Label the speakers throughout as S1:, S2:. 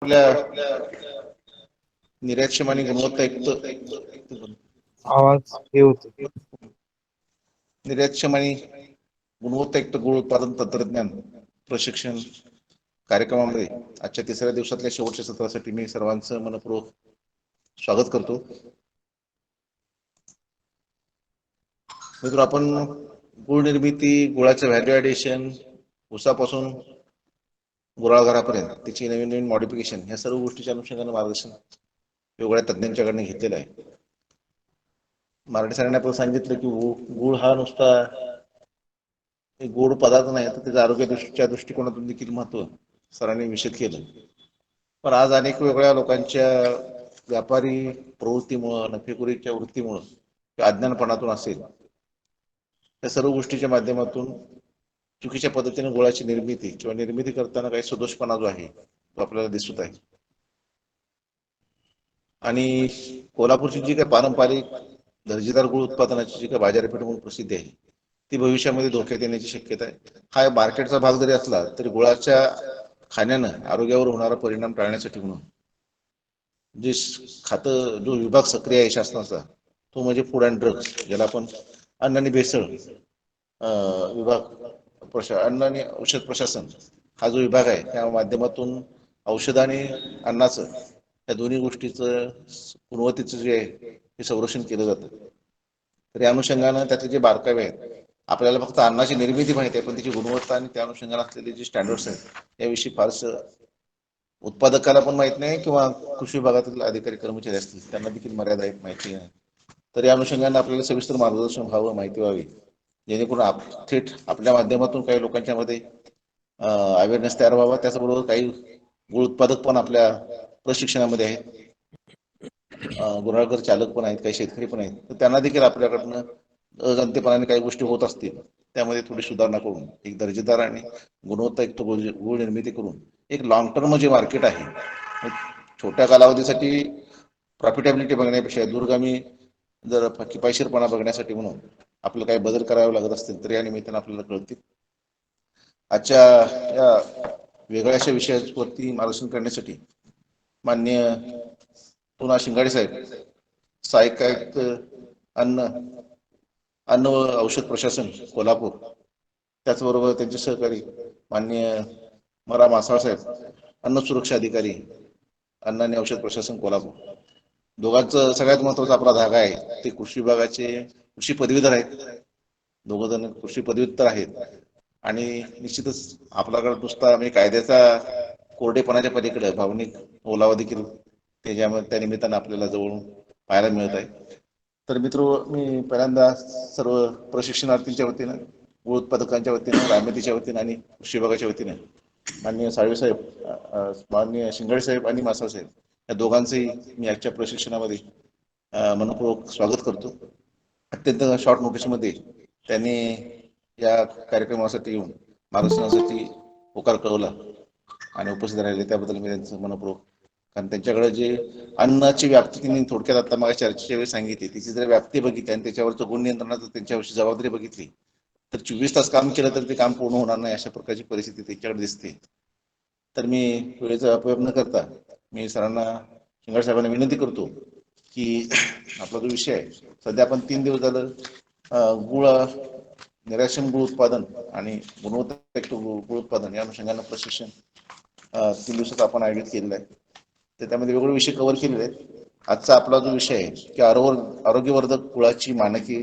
S1: आपल्या निर्यातक्षम आणि गुणवत्तायुक्त
S2: आवाज हे होते.
S1: निर्यातक्षम आणि गुणवत्तायुक्त गूळ उत्पादन तंत्रज्ञान प्रशिक्षण कार्यक्रमामध्ये आजच्या तिसऱ्या दिवसातल्या शेवटच्या सत्रासाठी मी सर्वांचं मनपूर्वक स्वागत करतो. मित्र, आपण गुळ निर्मिती, गुळाचं व्हॅल्यू ॲडिशन, ऊसापासून गुराळघरापर्यंत त्याची नवीन नवीन मॉडिफिकेशन, ह्या सर्व गोष्टीच्या अनुषंगाने मार्गदर्शन वेगवेगळ्या तज्ज्ञांच्याकडनं घेतलेलं आहे. मराठी सरांनी आपल्याला सांगितलं की गुळ हा नुसता एक गोड पदार्थ नाही, तर त्याच्या आरोग्याच्या दृष्टिकोनातून देखील महत्त्व सरांनी विषद केलं. पण आज अनेक वेगळ्या लोकांच्या व्यापारी प्रवृत्तीमुळं, नफेखोरीच्या वृत्तीमुळं, अज्ञानपणातून असेल, या सर्व गोष्टीच्या माध्यमातून चुकीच्या पद्धतीने गुळाची निर्मिती किंवा निर्मिती करताना काही सदोषपणा जो आहे तो आपल्याला दिसत आहे. आणि कोल्हापूरची जी काही पारंपरिक दर्जेदार गुळ उत्पादनाची जी काही बाजारपेठ म्हणून प्रसिद्धी आहे, ती भविष्यामध्ये धोक्यात येण्याची शक्यता आहे. हा मार्केटचा भाग जरी असला तरी गुळाच्या खाण्यानं आरोग्यावर होणारा परिणाम टाळण्यासाठी म्हणून जे खातं जो विभाग सक्रिय आहे शासनाचा, तो म्हणजे फूड अँड ड्रग्स, ज्याला आपण अन्न आणि भेसळ विभाग, अन्न आणि औषध प्रशासन हा जो विभाग आहे, त्या माध्यमातून औषध आणि अन्नाचं या दोन्ही गोष्टीचं गुणवत्तेचं जे आहे हे संरक्षण केलं जातं. तर या अनुषंगानं त्यातले जे बारकावे आहेत, आपल्याला फक्त अन्नाची निर्मिती माहिती आहे, पण त्याची गुणवत्ता आणि त्या अनुषंगाने असलेले जे स्टँडर्ड्स आहेत याविषयी फारसं उत्पादकाला पण माहीत नाही किंवा कृषी विभागातील अधिकारी कर्मचारी असतील त्यांना देखील मर्यादा माहिती नाही. तर या अनुषंगाने आपल्याला सविस्तर मार्गदर्शन व्हावं, माहिती व्हावी, जेणेकरून थेट आपल्या माध्यमातून काही लोकांच्या मध्ये अवेअरनेस तयार व्हावा. त्याचबरोबर काही गुळ उत्पादक पण आपल्या प्रशिक्षणामध्ये आहेत, गुराळकर चालक पण आहेत, काही शेतकरी पण आहेत, तर त्यांना देखील आपल्याकडनं अजाणतेपणाने काही गोष्टी होत असतील त्यामध्ये थोडी सुधारणा करून एक दर्जेदार आणि गुणवत्तायुक्त गुळ निर्मिती करून एक लॉंग टर्म जे मार्केट आहे, छोट्या कालावधीसाठी प्रॉफिटेबिलिटी बघण्यापेक्षा दूरगामी जर किफायतशीरपणा बघण्यासाठी म्हणून आपल्याला काही बदल करावे लागत असतील तर या निमित्तानं आपल्याला कळतील. आजच्या या वेगळ्या अशा विषयावरती मार्गदर्शन करण्यासाठी माननीय पुन्हा शिंगाडे साहेब, सहाय्यक आयुक्त अन्न व औषध प्रशासन कोल्हापूर, त्याचबरोबर त्यांचे सहकारी माननीय मरा मासाळ साहेब, अन्न सुरक्षा अधिकारी, अन्न आणि औषध प्रशासन कोल्हापूर, दोघांचं सगळ्यात महत्त्वाचा आपला धागा आहे ते कृषी विभागाचे कृषी पदवीधर आहेत. दोघं जण कृषी पदव्युत्तर आहेत आणि निश्चितच आपल्याकडे नुसता म्हणजे कायद्याचा कोरडेपणाच्या पलीकडे भावनिक ओलावा देखील त्याच्यामध्ये त्या निमित्तानं आपल्याला जवळून पाहायला मिळत आहे. तर मित्र, मी पहिल्यांदा सर्व प्रशिक्षणार्थींच्या वतीनं, गुळ उत्पादकांच्या वतीनं, रामेतीच्या वतीनं आणि कृषी विभागाच्या वतीनं माननीय साळवे साहेब, माननीय शिंगाडे साहेब आणि मासाळ साहेब या दोघांचंही मी आजच्या प्रशिक्षणामध्ये मनपूर्वक स्वागत करतो. अत्यंत शॉर्ट नोटीसमध्ये त्यांनी या कार्यक्रमासाठी येऊन मार्गदर्शनासाठी होकार कळवला आणि उपस्थित राहिले, त्याबद्दल मी त्यांचं मनपूर्वक, कारण त्यांच्याकडे जे अन्नाची व्याप्ती त्यांनी थोडक्यात आता मला चर्चेच्या वेळी सांगितली, तिची जर व्याप्ती बघितली आणि त्याच्यावरचं गुण नियंत्रणाचं त्यांच्यावरची जबाबदारी बघितली तर 24 तास काम केलं तर ते काम पूर्ण होणार नाही, अशा प्रकारची परिस्थिती त्यांच्याकडे दिसते. तर मी वेळेचा अपव्यय न करता मी सरांना, शिंगाडे साहेबांना विनंती करतो की आपला जो विषय आहे, सध्या आपण 3 दिवस झालं गुळ निर्यातक्षम गुळ उत्पादन आणि गुणवत्तायुक्त गुळ उत्पादन या अनुषंगानं प्रशिक्षण 3 दिवसात आपण आयोजित केलेलं आहे. तर त्यामध्ये वेगवेगळे विषय कव्हर केलेले आहेत. आजचा आपला जो विषय आहे की आरोग्यवर्धक गुळाची मानके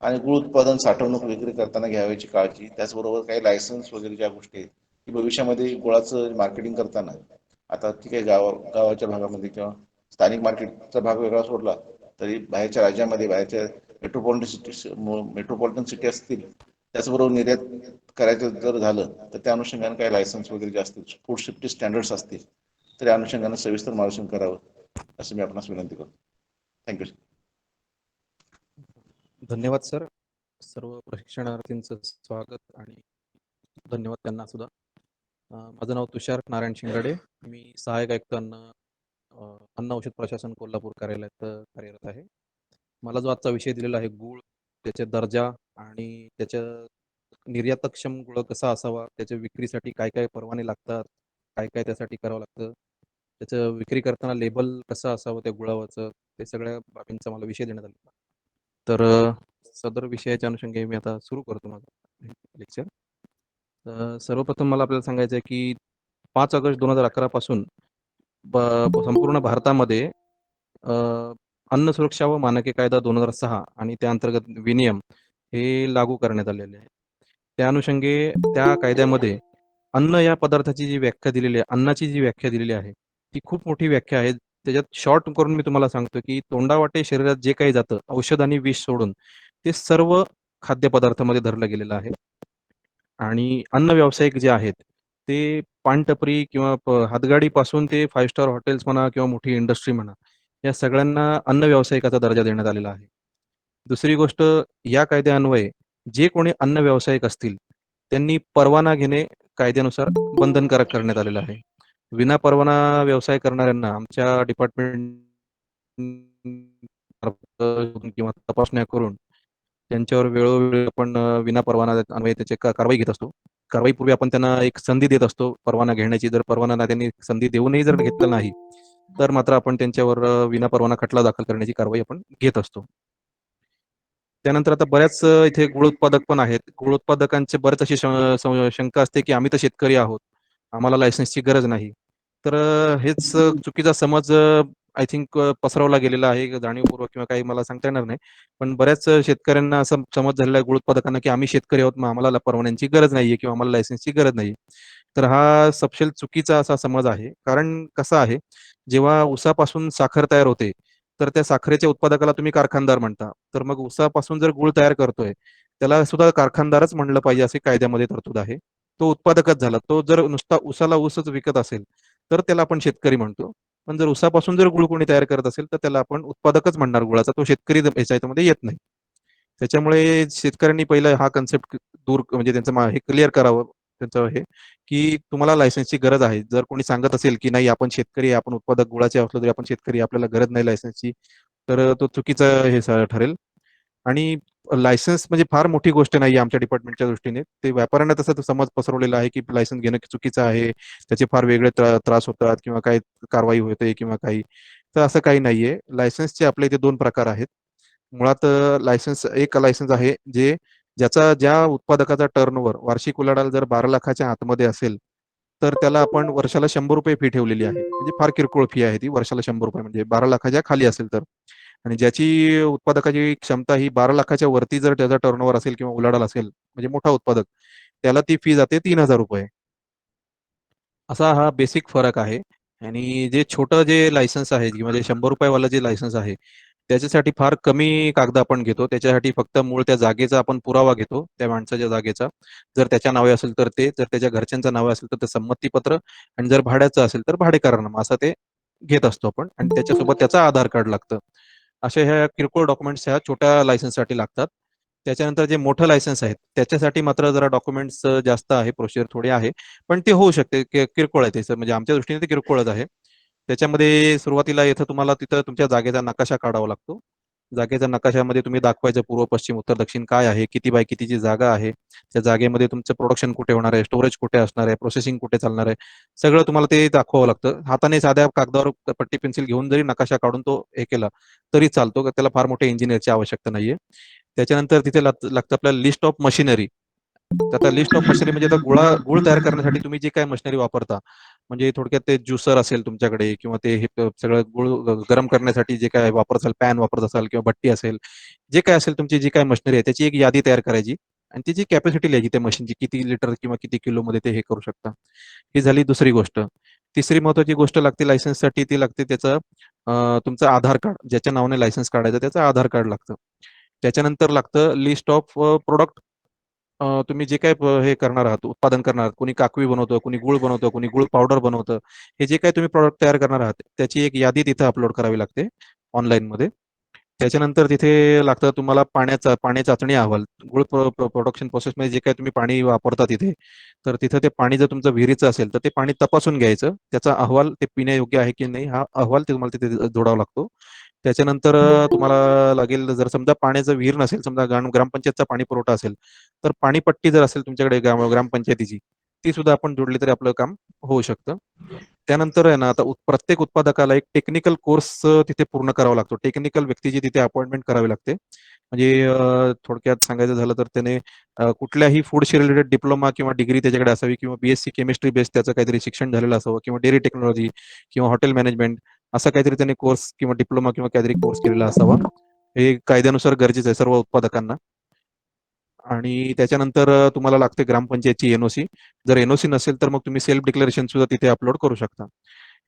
S1: आणि गुळ उत्पादन, साठवणूक, विक्री करताना घ्यावयाची काळजी, त्याचबरोबर काही लायसन्स वगैरे ज्या गोष्टी आहेत की भविष्यामध्ये गुळाचं मार्केटिंग करताना, आता ठीक आहे गावाच्या भागामध्ये किंवा स्थानिक मार्केटचा भाग वेगळा सोडला तरी बाहेरच्या राज्यामध्ये, बाहेरच्या मेट्रोपॉलिटन सिटी असतील, त्याचबरोबर निर्यात करायचं जर झालं तर त्या अनुषंगाने काही लायसन्स वगैरे जे असतील, फूड सेफ्टी स्टँडर्ड्स असतील, तर या अनुषंगाने सविस्तर मार्गदर्शन करावं असं मी आपणास विनंती करतो. थँक्यू.
S2: धन्यवाद सर. सर्व प्रशिक्षणार्थींचं स्वागत आणि धन्यवाद त्यांना सुद्धा. माझं नाव तुषार नारायण शिंगाडे. मी सहाय्यक आयुक्त अन्न औषध प्रशासन कोल्हापूर कार्यालयात कार्यरत आहे. मला जो आजचा विषय दिलेला आहे गूळ, त्याचे दर्जा आणि त्याच्या निर्यातक्षम गुळ कसा असावा, त्याच्या विक्रीसाठी काय काय परवाने लागतात, काय काय त्यासाठी करावं लागतं, त्याचं विक्री करताना लेबल कसं असावं त्या गुळावरचं, ते सगळ्या बाबींचा मला विषय देण्यात आलेला. तर सदर विषयाच्या अनुषंगाने मी आता सुरू करतो माझं लेक्चर. सर्वप्रथम मला आपल्याला सांगायचं आहे की 5 ऑगस्ट 2011 पासून संपूर्ण भारतामध्ये अ, अन्न सुरक्षा व मानके कायदा 2006 आणि त्या अंतर्गत विनियम हे लागू करण्यात आलेले आहे. त्या अनुषंगे त्या कायद्यामध्ये अन्न या पदार्थाची जी व्याख्या दिलेली आहे, अन्नाची जी व्याख्या दिलेली आहे, ती खूप मोठी व्याख्या आहे. त्याच्यात शॉर्ट करून मी तुम्हाला सांगतो, की तोंडावाटे शरीरात जे काही जातं, औषध आणि विष सोडून, ते सर्व खाद्यपदार्थामध्ये धरलं गेलेलं आहे. आणि अन्न व्यावसायिक जे आहेत, ते पानटपरी किंवा हातगाडीपासून ते 5 स्टार हॉटेल्स म्हणा किंवा मोठी इंडस्ट्री म्हणा, या सगळ्यांना अन्न व्यावसायिकाचा दर्जा देण्यात आलेला आहे. दुसरी गोष्ट, या कायद्यान्वये जे कोणी अन्न व्यावसायिक असतील, त्यांनी परवाना घेणे कायद्यानुसार बंधनकारक करण्यात आलेलं आहे. विनापरवाना व्यवसाय करणाऱ्यांना आमच्या डिपार्टमेंट किंवा तपासण्या करून त्यांच्यावर वेळोवेळी आपण विनापरवाना अन्वये त्याची कारवाई घेत असतो. कारवाईपूर्वी आपण त्यांना एक संधी देत असतो परवाना घेण्याची. जर परवाना त्यांनी संधी देऊनही जर घेतला नाही, तर मात्र आपण त्यांच्यावर विनापरवाना खटला दाखल करण्याची कारवाई आपण घेत असतो. त्यानंतर आता बऱ्याच इथे गूळ उत्पादक पण आहेत. गूळ उत्पादकांची बरेच अशी शंका असते, की आम्ही तर शेतकरी आहोत. आम्हाला लायसन्सची गरज नाही. तर हेच चुकीचा समज आय थिंक पसरवला गेलेला आहे जाणीवपूर्वक किंवा काही मला सांगता येणार नाही. पण बऱ्याच शेतकऱ्यांना असा समज झालेला आहे गूळ उत्पादकांना, की आम्ही शेतकरी आहोत, मग आम्हाला परवान्यांची गरज नाहीये किंवा आम्हाला लायसन्सची गरज नाही. तर हा सपशेल चुकीचा असा समज आहे. कारण कसं आहे, जेव्हा ऊसापासून साखर तयार होते, तर त्या साखरेच्या उत्पादकाला तुम्ही कारखानदार म्हणता. तर मग ऊसापासून जर गूळ तयार करतोय, त्याला सुद्धा कारखानदारच म्हणलं पाहिजे असे कायद्यामध्ये तरतूद आहे. तो उत्पादकच झाला. तो जर नुसता ऊसाला ऊसच विकत असेल, तर त्याला आपण शेतकरी म्हणतो. पण जर ऊसापासून जर गूळ कोणी तयार करत असेल, तर त्याला आपण उत्पादकच म्हणणार गुळाचा. तो शेतकरी याच्यामध्ये येत नाही. त्याच्यामुळे शेतकऱ्यांनी पहिलं हा कन्सेप्ट दूर म्हणजे त्यांचं हे क्लिअर करावं त्यांचं हे, की तुम्हाला लायसन्सची गरज आहे. जर कोणी सांगत असेल, की नाही आपण शेतकरी आहे, आपण उत्पादक गुळाचे असलो तरी आपण शेतकरी आहे, आपल्याला गरज नाही लायसन्सची, तर तो चुकीचं हे ठरेल. आणि लायसन्स म्हणजे फार मोठी गोष्ट नाही आमच्या डिपार्टमेंटच्या दृष्टीने. ते व्यापाऱ्यांना तसा तो समज पसरवलेला आहे, की लायसन्स घेणं चुकीचं आहे. त्याचे फार वेगळे त्रास होतात किंवा काही कारवाई होते किंवा काही. तर असं काही नाहीये. लायसन्सचे आपल्या इथे 2 प्रकार आहेत. मुळात एक लायसन्स आहे ज्या उत्पादकाचा टर्नओव्हर वार्षिक उलाढाल जर 12 लाखाच्या आतमध्ये असेल, तर त्याला आपण वर्षाला ₹100 फी ठेवलेली आहे. म्हणजे फार किरकोळ फी आहे ती वर्षाला ₹100 म्हणजे 12 लाखाच्या खाली असेल तर. आणि ज्याची उत्पादकाची क्षमता ही 12 लाखाच्या वरती जर त्याचा टर्नओव्हर असेल किंवा उलाढाल असेल, म्हणजे मोठा उत्पादक, त्याला ती फी जाते ₹3000. असा हा बेसिक फरक आहे. आणि जे छोटं जे लायसन्स आहे किंवा जे ₹100 वालं जे लायसन्स आहे, त्याच्यासाठी फार कमी कागद आपण घेतो. त्याच्यासाठी फक्त मूळ त्या जागेचा आपण पुरावा घेतो, त्या माणसाच्या जागेचा. जर त्याच्या नावे असेल तर ते, जर त्याच्या घरच्यांच्या नावे असेल तर ते संमतीपत्र आणि जर भाड्याचं असेल तर भाडेकरारनामा असं ते घेत असतो आपण आणि त्याच्यासोबत त्याचं आधार कार्ड लागतं. अशा ह्या किरकोळ डॉक्युमेंट्स ह्या छोट्या लायसन्ससाठी लागतात. त्याच्यानंतर जे मोठं लायसन्स आहे, त्याच्यासाठी मात्र जरा डॉक्युमेंट्स जास्त आहे, प्रोसिजर थोडी आहे. पण ते होऊ शकते, किरकोळ आहे ते म्हणजे आमच्या दृष्टीने ते किरकोळच आहे. त्याच्यामध्ये सुरुवातीला येतं तुम्हाला तिथं तुमच्या जागेचा नकाशा काढावा लागतो. जागेच्या नकाशामध्ये तुम्ही दाखवायचं पूर्व, पश्चिम, उत्तर, दक्षिण काय आहे, किती बाय कितीची जागा आहे, त्या जागेमध्ये तुमचं प्रोडक्शन कुठे होणार आहे, स्टोरेज कुठे असणार आहे, प्रोसेसिंग कुठे चालणार आहे, सगळं तुम्हाला ते दाखवावं लागतं. हाताने साध्या कागदावर पट्टी पेन्सिल घेऊन जरी नकाशा काढून तो हे केला तरी चालतो. त्याला फार मोठ्या इंजिनिअरची आवश्यकता नाहीये. त्याच्यानंतर तिथे लागतं आपल्याला लिस्ट ऑफ मशिनरी. तर आता लिस्ट ऑफ मशिनरी म्हणजे आता गूळ तयार करण्यासाठी तुम्ही जे काही मशिनरी वापरता, म्हणजे थोडक्यात ते ज्युसर असेल तुमच्याकडे किंवा ते हे सगळं गूळ गरम करण्यासाठी जे काय वापरत असाल, पॅन वापरत असाल किंवा भट्टी असेल, जे काय असेल तुमची जी काही मशिनरी आहे त्याची एक यादी तयार करायची आणि त्याची कॅपॅसिटी लिहायची त्या मशीनची, किती लिटर किंवा किती किलोमध्ये ते हे करू शकता. ही झाली दुसरी गोष्ट. तिसरी महत्वाची गोष्ट लागते लायसन्ससाठी, ती लागते त्याचं तुमचं आधार कार्ड. ज्याच्या नावाने लायसन्स काढायचं त्याचं आधार कार्ड लागतं. त्याच्यानंतर लागतं लिस्ट ऑफ प्रॉडक्ट. तुम्ही जे काही हे करणार आहात, उत्पादन करणार आहात, कोणी काकवी बनवतं, कोणी गूळ बनवतं, कोणी गूळ पावडर बनवतं. हे जे काही तुम्ही प्रॉडक्ट तयार करणार आहात, त्याची एक यादी तिथे अपलोड करावी लागते ऑनलाईनमध्ये. त्याच्यानंतर तिथे लागतं तुम्हाला पाणी चाचणी अहवाल. गूळ प्रोडक्शन प्रोसेसमध्ये जे काही तुम्ही पाणी वापरता तिथे, तर तिथं ते पाणी जर तुमचं विहिरीचं असेल, तर ते पाणी तपासून घ्यायचं. त्याचा अहवाल ते पिण्यायोग्य आहे की नाही, हा अहवाल तुम्हाला तिथे जोडावा लागतो. त्याच्यानंतर तुम्हाला लागेल, जर समजा पाण्याचं विहीर नसेल, समजा ग्रामपंचायतचा पाणी पुरवठा असेल, तर पाणीपट्टी जर असेल तुमच्याकडे ग्रामपंचायतीची, ती सुद्धा आपण जोडली तरी आपलं काम होऊ शकतं. त्यानंतर आहे ना, आता प्रत्येक उत्पादकाला एक टेक्निकल कोर्स तिथे पूर्ण करावा लागतो. टेक्निकल व्यक्तीची तिथे अपॉइंटमेंट करावी लागते. म्हणजे थोडक्यात सांगायचं झालं तर त्याने कुठल्याही फूडशी रिलेटेड डिप्लोमा किंवा डिग्री त्याच्याकडे असावी किंवा बीएससी केमिस्ट्री बेस्ड त्याचं काहीतरी शिक्षण झालेलं असावं किंवा डेअरी टेक्नॉलॉजी किंवा हॉटेल मॅनेजमेंट असा काहीतरी त्याने कोर्स किंवा डिप्लोमा किंवा काहीतरी कोर्स केलेला असावा. हे कायद्यानुसार गरजेचं आहे सर्व उत्पादकांना. आणि त्याच्यानंतर तुम्हाला लागते ग्रामपंचायतची एनओसी. जर एनओसी नसेल तर मग तुम्ही सेल्फ डिक्लेरेशन सुद्धा तिथे अपलोड करू शकता.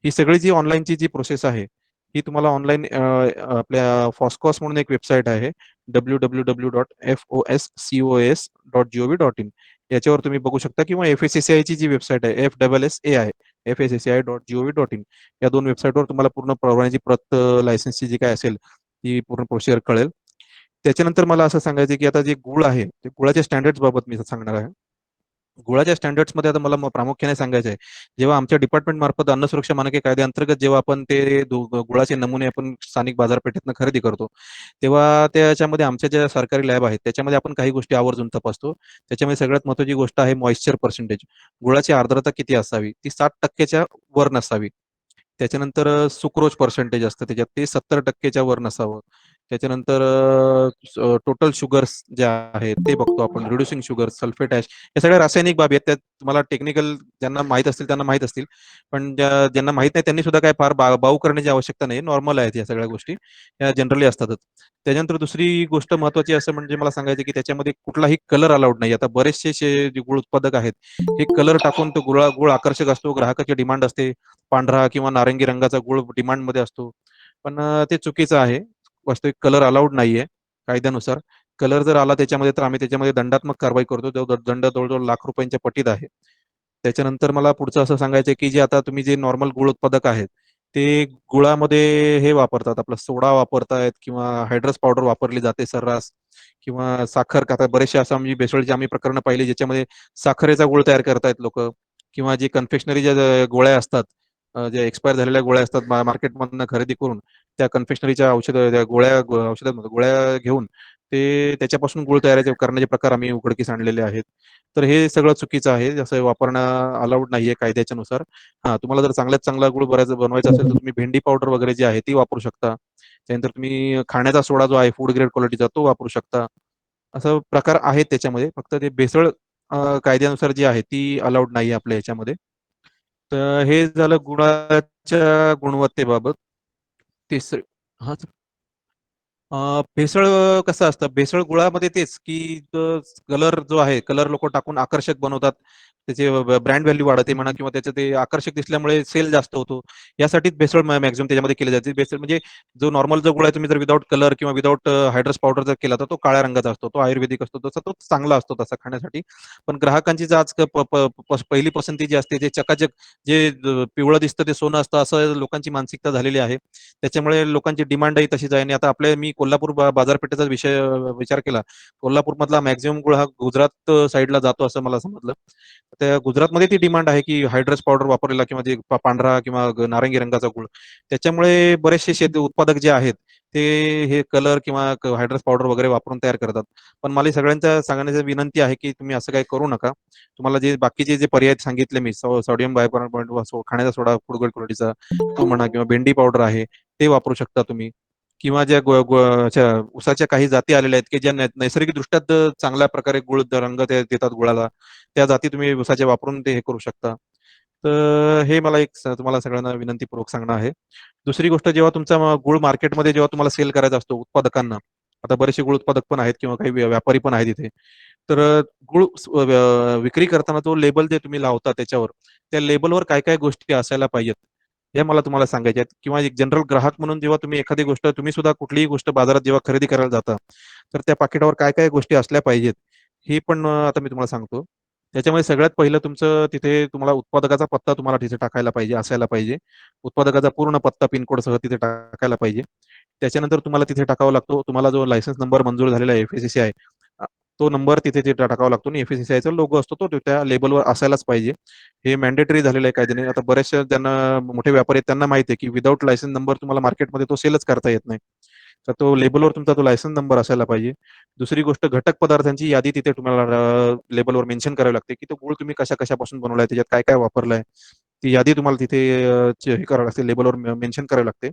S2: ही सगळी जी ऑनलाईनची जी प्रोसेस आहे ही तुम्हाला ऑनलाईन आपल्या फॉस्कॉस म्हणून एक वेबसाईट आहे www.foscos.gov.in याच्यावर तुम्ही बघू शकता किंवा FSSAI ची जी वेबसाईट आहे FSSAI FSSAI.gov.in या दोन वेबसाईटवर तुम्हाला पूर्ण परवान्याची प्रत लायसन्सची जी काय असेल ती पूर्ण प्रोसिजर कळेल. त्याच्यानंतर मला असं सांगायचं की आता जे गुळ आहे ते गुळाच्या स्टँडर्ड्स बाबत मी सांगणार आहे. गुळाच्या स्टँडर्ड्समध्ये आता मला प्रामुख्याने सांगायचं आहे, जेव्हा आमच्या डिपार्टमेंट मार्फत अन्न सुरक्षा मानके कायद्याअंतर्गत जेव्हा आपण ते गुळाचे नमुने आपण स्थानिक बाजारपेठेतनं खरेदी करतो, तेव्हा त्याच्यामध्ये आमच्या ज्या सरकारी लॅब आहेत त्याच्यामध्ये आपण काही गोष्टी आवर्जून तपासतो. त्याच्यामध्ये सगळ्यात महत्त्वाची गोष्ट आहे मॉइश्चर पर्सेंटेज. गुळाची आर्द्रता किती असावी? ती 60% वर नसावी. त्याच्यानंतर सुक्रोज पर्सेंटेज असतं त्याच्यात ते 70% वर नसावं. त्याच्यानंतर टोटल शुगर्स जे आहेत ते बघतो आपण, रिड्युसिंग शुगर, सल्फेट ॲश या सगळ्या रासायनिक बाबी आहेत. त्यात तुम्हाला टेक्निकल ज्यांना माहीत असतील त्यांना माहीत असतील. पण ज्यांना माहीत नाही त्यांनी सुद्धा काय फार बाऊ करण्याची आवश्यकता नाही. नॉर्मल आहेत या सगळ्या गोष्टी. या जनरली असतातच. त्याच्यानंतर दुसरी गोष्ट महत्त्वाची असं म्हणजे मला सांगायचं की त्याच्यामध्ये कुठलाही कलर अलाउड नाही. आता बरेचसे जे गुळ उत्पादक आहेत, हे कलर टाकून तो गुळ आकर्षक असतो, ग्राहकाची डिमांड असते. पांढरा किंवा नारंगी रंगाचा गुळ डिमांडमध्ये असतो. पण ते चुकीचं आहे. वास्तविक कलर अलाउड नाहीये कायद्यानुसार. कलर जर आला त्याच्यामध्ये तर आम्ही त्याच्यामध्ये दंडात्मक कारवाई करतो. तो दंड जवळजवळ लाख रुपयांच्या पटीत आहे. त्याच्यानंतर मला पुढचं असं सांगायचं आहे की जे आता तुम्ही जे नॉर्मल गुळ उत्पादक आहेत, ते गुळामध्ये हे वापरतात, आपला सोडा वापरतायत किंवा हायड्रस पावडर वापरली जाते सर्रास किंवा साखर आता बरेचसे असं म्हणजे भेसळीची आम्ही प्रकरणं पाहिली ज्याच्यामध्ये साखरेचा गुळ तयार करतायत लोक किंवा जे कन्फेक्शनरी ज्या गोळ्या असतात, ज्या एक्सपायर झालेल्या गोळ्या असतात मार्केटमधनं खरेदी करून त्या कन्फेक्शनरीच्या त्या गोळ्या घेऊन ते त्याच्यापासून गुळ तयार करण्याचे प्रकार आम्ही उघडकीस आणलेले आहेत. तर हे सगळं चुकीचं आहे. जसं वापरणं अलाउड नाहीये कायद्याच्या नुसार. हां, तुम्हाला जर चांगल्यात चांगला गुळ बनवायचा असेल तर तुम्ही भेंडी पावडर वगैरे जी आहे ती वापरू शकता. त्यानंतर तुम्ही खाण्याचा सोडा जो आहे फूड ग्रेड क्वालिटीचा तो वापरू शकता. असं प्रकार आहेत त्याच्यामध्ये. फक्त ते भेसळ कायद्यानुसार जी आहे ती अलाउड नाही आपल्या ह्याच्यामध्ये. तर हे झालं गुळाच्या गुणवत्तेबाबत. तिसरं हां, भेसळ कसं असतं, भेसळ गुळामध्ये तेच की कलर जो आहे, कलर लोक टाकून आकर्षक बनवतात. त्याचे ब्रँड व्हॅल्यू वाढते म्हणा किंवा त्याचं ते आकर्षक दिसल्यामुळे सेल जास्त होतो. यासाठीच भेसळ मॅक्झिमम त्याच्यामध्ये केली जाते. भेसळ म्हणजे जो नॉर्मल जो गुळ आहे तुम्ही जर विदाऊट कलर किंवा विदाऊट हायड्रस पावडर जर केला तर तो काळ्या रंगाचा असतो. तो आयुर्वेदिक असतो. तसा तो चांगला असतो तसा खाण्यासाठी. पण ग्राहकांची जी आज पहिली पसंती जी असते ते चकाचक जे पिवळं दिसतं ते सोनं असतं असं लोकांची मानसिकता झालेली आहे. त्याच्यामुळे लोकांची डिमांडही तशीच आहे आणि आता आपल्या मी कोल्हापूर बाजारपेठेचा विचार केला. कोल्हापूरमधला मॅक्झिमम गुळ हा गुजरात साईडला जातो असं मला समजलं. त्या गुजरातमध्ये ती डिमांड आहे की हायड्रस पावडर वापरलेला किंवा ते पांढरा किंवा नारंगी रंगाचा गुळ. त्याच्यामुळे बरेचसे उत्पादक जे आहेत ते हे कलर किंवा हायड्रस पावडर वगैरे वापरून तयार करतात. पण मला सगळ्यांच्या सांगण्याची विनंती आहे की तुम्ही असं काही करू नका. तुम्हाला जे बाकीचे जे पर्याय सांगितले मी सोडियम बायकार्बोनेट खाण्याचा सोडा फूड ग्रेड क्वालिटीचा तो म्हणा किंवा भेंडी पावडर आहे ते वापरू शकता तुम्ही. किंवा ज्या ऊसाच्या काही जाती आलेल्या आहेत की ज्या नैसर्गिकदृष्ट्या चांगल्या प्रकारे गुळ रंग ते देतात गुळाला, त्या जाती तुम्ही ऊसाचे वापरून ते हे करू शकता. तर हे मला एक तुम्हाला सगळ्यांना विनंतीपूर्वक सांगणं आहे. दुसरी गोष्ट जेव्हा तुमचा गुळ मार्केटमध्ये जेव्हा तुम्हाला सेल करायचा असतो उत्पादकांना, आता बरेचसे गुळ उत्पादक पण आहेत किंवा काही व्यापारी पण आहेत इथे. तर गुळ विक्री करताना तो लेबल जे तुम्ही लावता त्याच्यावर, त्या लेबलवर काय काय गोष्टी असायला पाहिजेत हे मला तुम्हाला सांगायचे आहेत. किंवा एक जनरल ग्राहक म्हणून जेव्हा तुम्ही एखादी गोष्ट तुम्ही सुद्धा कुठलीही गोष्ट बाजारात जेव्हा खरेदी करायला जाता, तर त्या पाकिटावर काय काय गोष्टी असल्या पाहिजेत हे पण आता मी तुम्हाला सांगतो. त्याच्यामध्ये सगळ्यात पहिलं तुमचं तिथे तुम्हाला उत्पादकाचा पत्ता तुम्हाला तिथे टाकायला पाहिजे, असायला पाहिजे. उत्पादकाचा पूर्ण पत्ता पिनकोड सह तिथे टाकायला पाहिजे. त्याच्यानंतर तुम्हाला तिथे टाकावा लागतो तुम्हाला जो लायसन्स नंबर मंजूर झालेला आहे FSSAI, तो नंबर तिथे टाकावा लागतो आणि FSSAIचा लोगो असतो तो त्या लेबलवर असायलाच पाहिजे. हे मॅन्डेटरी झालेलं आहे कायद्याने. आता बऱ्याचशा ज्यांना मोठे व्यापारी आहेत त्यांना माहिती आहे की विदाऊट लायसन्स नंबर तुम्हाला मार्केटमध्ये तो सेलच करता येत नाही. तर तो लेबलवर तुमचा तो लायसन्स नंबर असायला पाहिजे. दुसरी गोष्ट घटक पदार्थांची यादी तिथे तुम्हाला लेबलवर मेन्शन करावी लागते की तो गुळ तुम्ही कशा कशापासून बनवलाय, त्याच्यात काय काय वापरलाय. ती यादी तुम्हाला तिथे हे करावं लागते, लेबलवर मेन्शन करावी लागते.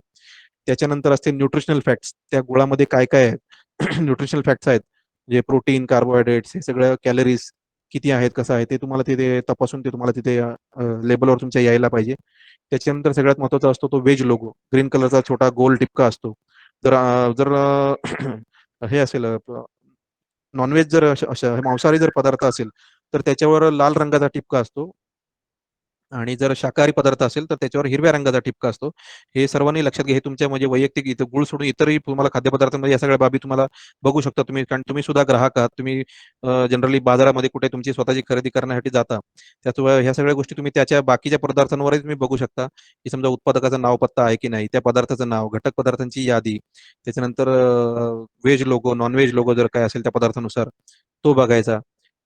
S2: त्याच्यानंतर असते न्यूट्रिशनल फॅक्ट्स. त्या गुळामध्ये काय काय आहेत न्यूट्रिशनल फॅक्ट्स आहेत, जे प्रोटीन, कार्बोहायड्रेट्स, हे सगळं कॅलरीज किती आहेत, कसं आहे ते तुम्हाला तिथे तपासून ते तुम्हाला तिथे लेबलवर तुमच्या यायला पाहिजे. त्याच्यानंतर सगळ्यात महत्त्वाचा असतो तो वेज लोगो. ग्रीन कलरचा छोटा गोल टिपका असतो. जर हे असेल, नॉनव्हेज जर मांसाहारी जर पदार्थ असेल तर त्याच्यावर लाल रंगाचा टिपका असतो, आणि जर शाकाहारी पदार्थ असेल तर त्याच्यावर हिरव्या रंगाचा टिपका असतो. हे सर्वांनी लक्षात घ्या. हे तुमच्या म्हणजे वैयक्तिक, इथं गुळ सोडून इतरही तुम्हाला खाद्यपदार्थांमध्ये या सगळ्या बाबी तुम्हाला बघू शकता तुम्ही, कारण तुम्ही सुद्धा ग्राहक आहात. तुम्ही जनरली बाजारामध्ये कुठे तुमची स्वतःची खरेदी करण्यासाठी जाता, त्याचमुळे ह्या सगळ्या गोष्टी तुम्ही त्याच्या बाकीच्या पदार्थांवरही तुम्ही बघू शकता, की समजा उत्पादकाचं नाव, पत्ता आहे की नाही, त्या पदार्थाचं नाव, घटक पदार्थांची यादी, त्याच्यानंतर veg logo, non veg logo जर काय असेल त्या पदार्थानुसार तो बघायचा.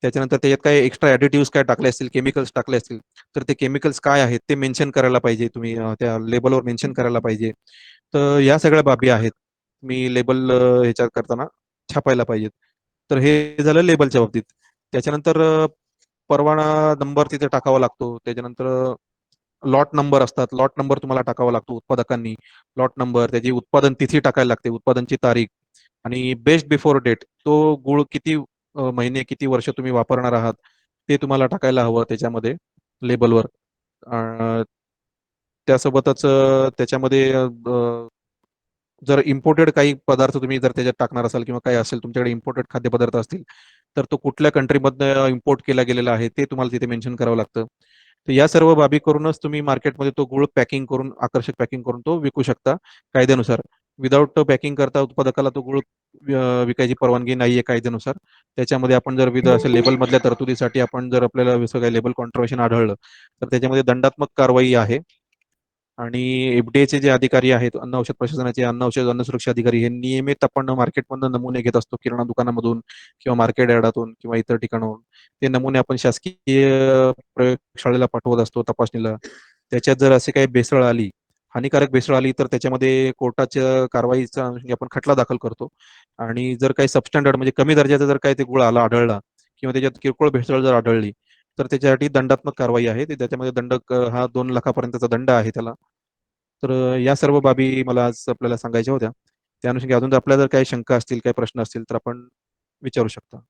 S2: त्याच्यानंतर त्याच्यात काय एक्स्ट्रा ॲडिटिव्हज काय टाकले असतील, केमिकल्स टाकले असतील, तर ते केमिकल्स काय आहेत ते मेन्शन करायला पाहिजे, तुम्ही त्या लेबलवर मेन्शन करायला पाहिजे. तर या सगळ्या बाबी आहेत, मी लेबल ह्याच्यात करताना छापायला पाहिजेत. तर हे झालं लेबलच्या बाबतीत. त्याच्यानंतर परवाना नंबर तिथे टाकावा लागतो. त्याच्यानंतर लॉट नंबर असतात, लॉट नंबर तुम्हाला टाकावा लागतो उत्पादकांनी. लॉट नंबर, त्याची उत्पादन तिथी टाकायला लागते, उत्पादनची तारीख, आणि बेस्ट बिफोर डेट, तो गुळ किती महिने, किती वर्ष तुम्ही वापरणार आहात ते तुम्हाला टाकायला हवं त्याच्यामध्ये, लेबलवर. त्यासोबतच त्याच्यामध्ये जर इम्पोर्टेड काही पदार्थ तुम्ही जर त्याच्यात टाकणार असाल, किंवा काही असेल तुमच्याकडे इम्पोर्टेड खाद्यपदार्थ असतील, तर तो कुठल्या कंट्रीमधनं इम्पोर्ट केला गेलेला आहे ते तुम्हाला तिथे मेन्शन करावं लागतं. तर या सर्व बाबी करूनच तुम्ही मार्केटमध्ये तो गुळ पॅकिंग करून, आकर्षक पॅकिंग करून तो विकू शकता कायद्यानुसार. विदाऊट पॅकिंग करता उत्पादकाला तो गुळ विकायची परवानगी नाहीये कायद्यानुसार. त्याच्यामध्ये आपण जर असे लेबलमधल्या तरतुदीसाठी आपण जर आपल्याला असं काही लेबल कॉन्ट्रोवर्शन आढळलं तर त्याच्यामध्ये दंडात्मक कारवाई आहे. आणि एफडीएचे जे अधिकारी आहेत, अन्न औषध प्रशासनाचे अन्न औषध अन्न सुरक्षा अधिकारी, हे नियमित आपण मार्केटमधून नमुने घेत असतो, किराणा दुकानामधून किंवा मार्केट यार्डातून किंवा इतर ठिकाणाहून. ते नमुने आपण शासकीय प्रयोगशाळेला पाठवत असतो तपासणीला. त्याच्यात जर असे काही भेसळ आली, हानिकारक भेसळ आली, तर त्याच्यामध्ये कोर्टाच्या कारवाईचा अनुषंगाने आपण खटला दाखल करतो. आणि जर काही सबस्टँडर्ड म्हणजे कमी दर्जाचा जर काही ते गुळ आला आढळला, किंवा त्याच्यात किरकोळ भेसळ जर आढळली, तर त्याच्यासाठी दंडात्मक कारवाई आहे. त्याच्यामध्ये दंड हा 2 लाखापर्यंतचा दंड आहे त्याला. तर या सर्व बाबी मला आज आपल्याला सांगायच्या होत्या. त्या अनुषंगाने अजून जर आपल्याला जर काही शंका असतील, काही प्रश्न असतील तर आपण विचारू शकता.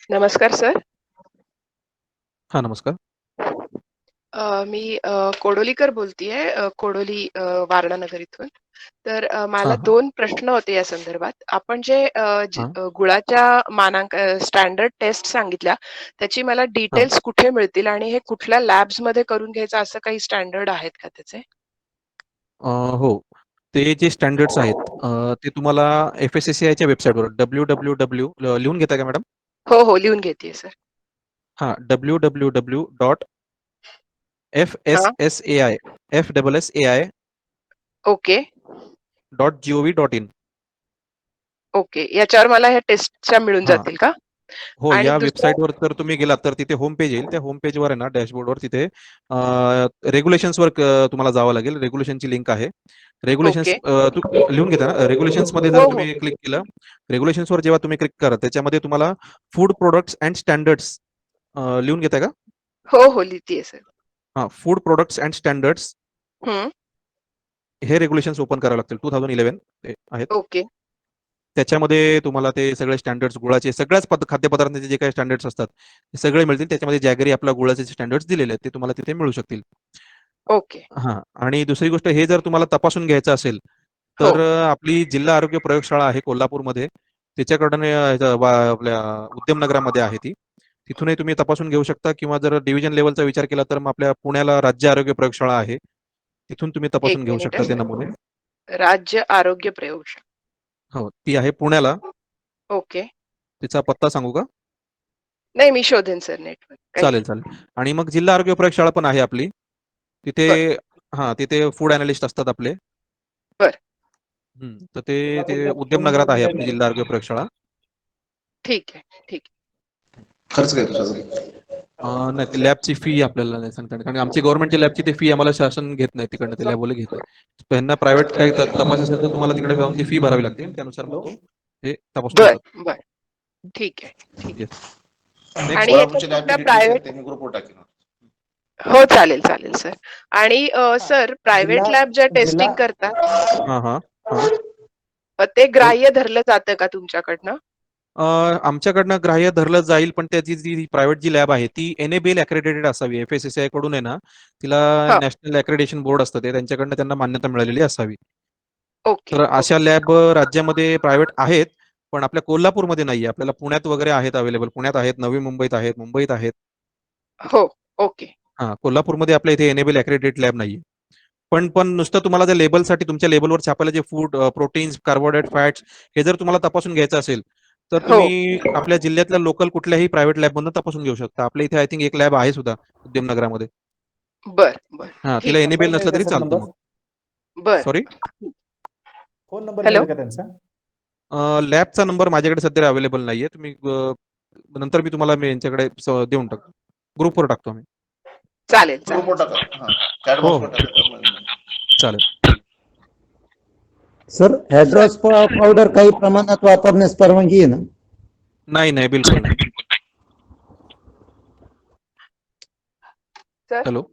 S3: नमस्कार सर.
S2: हा, नमस्कार.
S3: मी कोडोलीकर बोलतीये, कोडोली वारणा नगर इथून. तर
S2: हा
S3: मला
S2: हा
S3: 2 प्रश्न होते या संदर्भात. आपण जे
S2: हा
S3: गुळाच्या स्टँडर्ड टेस्ट सांगितल्या, त्याची मला
S2: हा.
S3: डिटेल्स कुठे मिळतील आणि हे कुठल्या लॅब्समध्ये करून घ्यायचं, असं काही स्टँडर्ड आहेत का त्याचे?
S2: हो, ते जे स्टँडर्ड्स आहेत ते तुम्हाला FSSAIच्या वेबसाईटवर www लिहून घेता का मॅडम?
S3: हो, हो. लिहून घेतेय सर.
S2: हां, www डॉट
S3: हां.
S2: FSSAI FSSAI
S3: okay.
S2: .gov.in.
S3: Okay. याच्यावर मला ह्या टेस्टच्या मिळून
S2: हां.
S3: जातील का?
S2: हो,
S3: आणि
S2: या
S3: दुसरं
S2: वेबसाईटवर जर तुम्ही गेलात तर तिथे होम पेज येईल. त्या होम पेजवर आहे ना, डॅशबोर्डवर तिथे रेग्युलेशन्सवर तुम्हाला जावं लागेल. रेग्युलेशनची लिंक आहे. Regulations
S3: okay.
S2: लिहून घेता ना? रेग्युलेशन्समध्ये जर
S3: हो, हो.
S2: तुम्ही क्लिक केलं, रेग्युलेशन्सवर जेव्हा तुम्ही क्लिक करा, त्याच्यामध्ये तुम्हाला फूड प्रॉडक्ट्स अँड स्टँडर्ड्स लिहून घेताय का?
S3: हो, हो. लिहितेय सर.
S2: हां, फूड प्रॉडक्ट्स अँड स्टँडर्ड्स
S3: हं.
S2: हे रेग्युलेशन्स ओपन करावे लागतील. 2011 ते आहेत.
S3: ओके.
S2: त्याच्यामध्ये तुम्हाला ते सगळे स्टँडर्ड्स, गुळाचे सगळ्याच खाद्यपदार्थांचे जे काही स्टँडर्ड्स असतात ते सगळे मिळतील. त्याच्यामध्ये जॅगरी आपल्या गुळाचे स्टँडर्ड्स दिलेले आहेत ते तुम्हाला तिथे मिळू शकतील.
S3: ओके.
S2: हां, आणि दुसरी गोष्ट, हे जर तुम्हाला तपासून घ्यायचं असेल
S3: हो.
S2: तर आपली जिल्हा आरोग्य प्रयोगशाळा आहे कोल्हापूरमध्ये. त्याच्याकडून आपल्या उद्यमनगरामध्ये आहे ती. तिथूनही तुम्ही तपासून घेऊ शकता, किंवा जर डिव्हिजन लेवलचा विचार केला तर मग आपल्या पुण्याला राज्य आरोग्य प्रयोगशाळा आहे. तिथून तुम्ही
S3: एक
S2: तपासून घेऊ
S3: मिनिट
S2: शकता ते
S3: सर.
S2: नमुने.
S3: राज्य आरोग्य प्रयोगशाळा.
S2: हो, ती आहे पुण्याला.
S3: ओके.
S2: तिचा पत्ता सांगू का?
S3: नाही, मी शोधेन सर नेटवर. काही
S2: चालेल, चालेल. आणि मग जिल्हा आरोग्य प्रयोगशाळा पण आहे आपली. तिथे
S3: बरं,
S2: हां, तिथे फूड अॅनालिस्ट असतात आपले.
S3: बरं.
S2: तर ते ते उद्यमनगरात आहे आपली जिल्हा आरोग्य प्रयोगशाळा.
S3: ठीक आहे, ठीक आहे.
S1: खर्च काय तुझा?
S2: नाही, ते लॅबची फी आपल्याला नाही सांगता येणार. कारण आमची गव्हर्नमेंटची लॅबची ते फी आम्हाला शासन घेत नाही, तिकडनं ते लॅबवाले घेत नाही. त्यांना प्रायव्हेट काही तपास असेल तर तुम्हाला तिकडे जाऊन ती फी भरावी लागते. त्यानुसार मग तो हे तपासून
S3: बरं,
S2: घेतात.
S3: बरं. ठीक आहे, ठीक
S2: येस.
S3: आहे.
S2: नेक्स्ट.
S3: आणि ह्याच्यात
S1: कोल्हापूरचे लॅबचे
S3: कुठल्या
S1: डिटेल्स आहेत
S3: प्रायव्हेट
S1: ते मी ग्रुपवर टाकेन.
S3: हो, चालेल, चालेल सर. आणि सर प्रायव्हेट
S4: जिल्हा
S3: लॅब ज्या
S4: जिल्हा
S3: टेस्टिंग करतात,
S2: हां, हां, हां.
S3: ते
S2: बोल.
S3: ग्राह्य धरलं जातं का तुमच्याकडनं?
S2: आमच्याकडनं ग्राह्य धरलं जाईल, पण त्याची जी प्रायव्हेट जी लॅब आहे ती NABL अक्रेडिटेड असावी. FSSAI कडून आहे ना, तिला
S3: हां,
S2: नॅशनल अक्रेडिटेशन बोर्ड असतं ते त्यांच्याकडनं त्यांना मान्यता मिळालेली असावी.
S3: ओके,
S2: तर अशा
S3: ओके.
S2: लॅब राज्यामध्ये प्रायव्हेट आहेत, पण आपल्या कोल्हापूरमध्ये नाहीये. आपल्याला पुण्यात वगैरे आहेत अवेलेबल. पुण्यात आहेत, नवी मुंबईत आहेत, मुंबईत आहेत.
S3: हो, ओके.
S2: हां, कोल्हापूरमध्ये आपल्या इथे NABL अक्रेडिटेड लॅब नाहीये. पण नुसतं तुम्हाला जर लेबलसाठी तुमच्या लेबलवर छापायला जे फूड, प्रोटीन्स, कार्बोहायड्रेट, फॅट्स हे जर तुम्हाला तपासून घ्यायचं असेल, तर
S3: हो,
S2: तुम्ही आपल्या जिल्ह्यातल्या लोकल कुठल्याही प्रायव्हेट लॅबमधून तपासून घेऊ शकता. आपल्या इथे आय थिंक एक लॅब आहे सुद्धा उद्यमनगरामध्ये.
S3: बरं, बरं.
S2: हां, तिला
S3: ठीक आहे.
S2: NABL
S4: नंबर
S2: नसलं
S4: मिळेल का
S2: तरी
S4: सर
S2: चालतं
S4: नंबर?
S2: मग.
S3: बरं.
S2: सॉरी?
S4: Phone number
S3: hello?
S4: मिळेल का त्यांचा?
S2: लॅबचा नंबर माझ्याकडे सध्या अवेलेबल नाहीये. तुम्ही नंतर मी तुम्हाला यांच्याकडे देऊन टाकतो. ग्रुपवर टाकतो आम्ही.
S3: चालेल, चालेल.
S1: ग्रुपवर टाका. हां, चॅट
S2: हो,
S1: बॉक्सवर
S2: हो.
S1: टाका.
S2: चालेल.
S5: सर
S3: सर
S5: हॅड्रॉस पावडर काही प्रमाणात वापरण्यास परवानगी आहे ना?
S2: नाही, नाही. बिलकुल नाही.
S3: Sir,
S2: hello.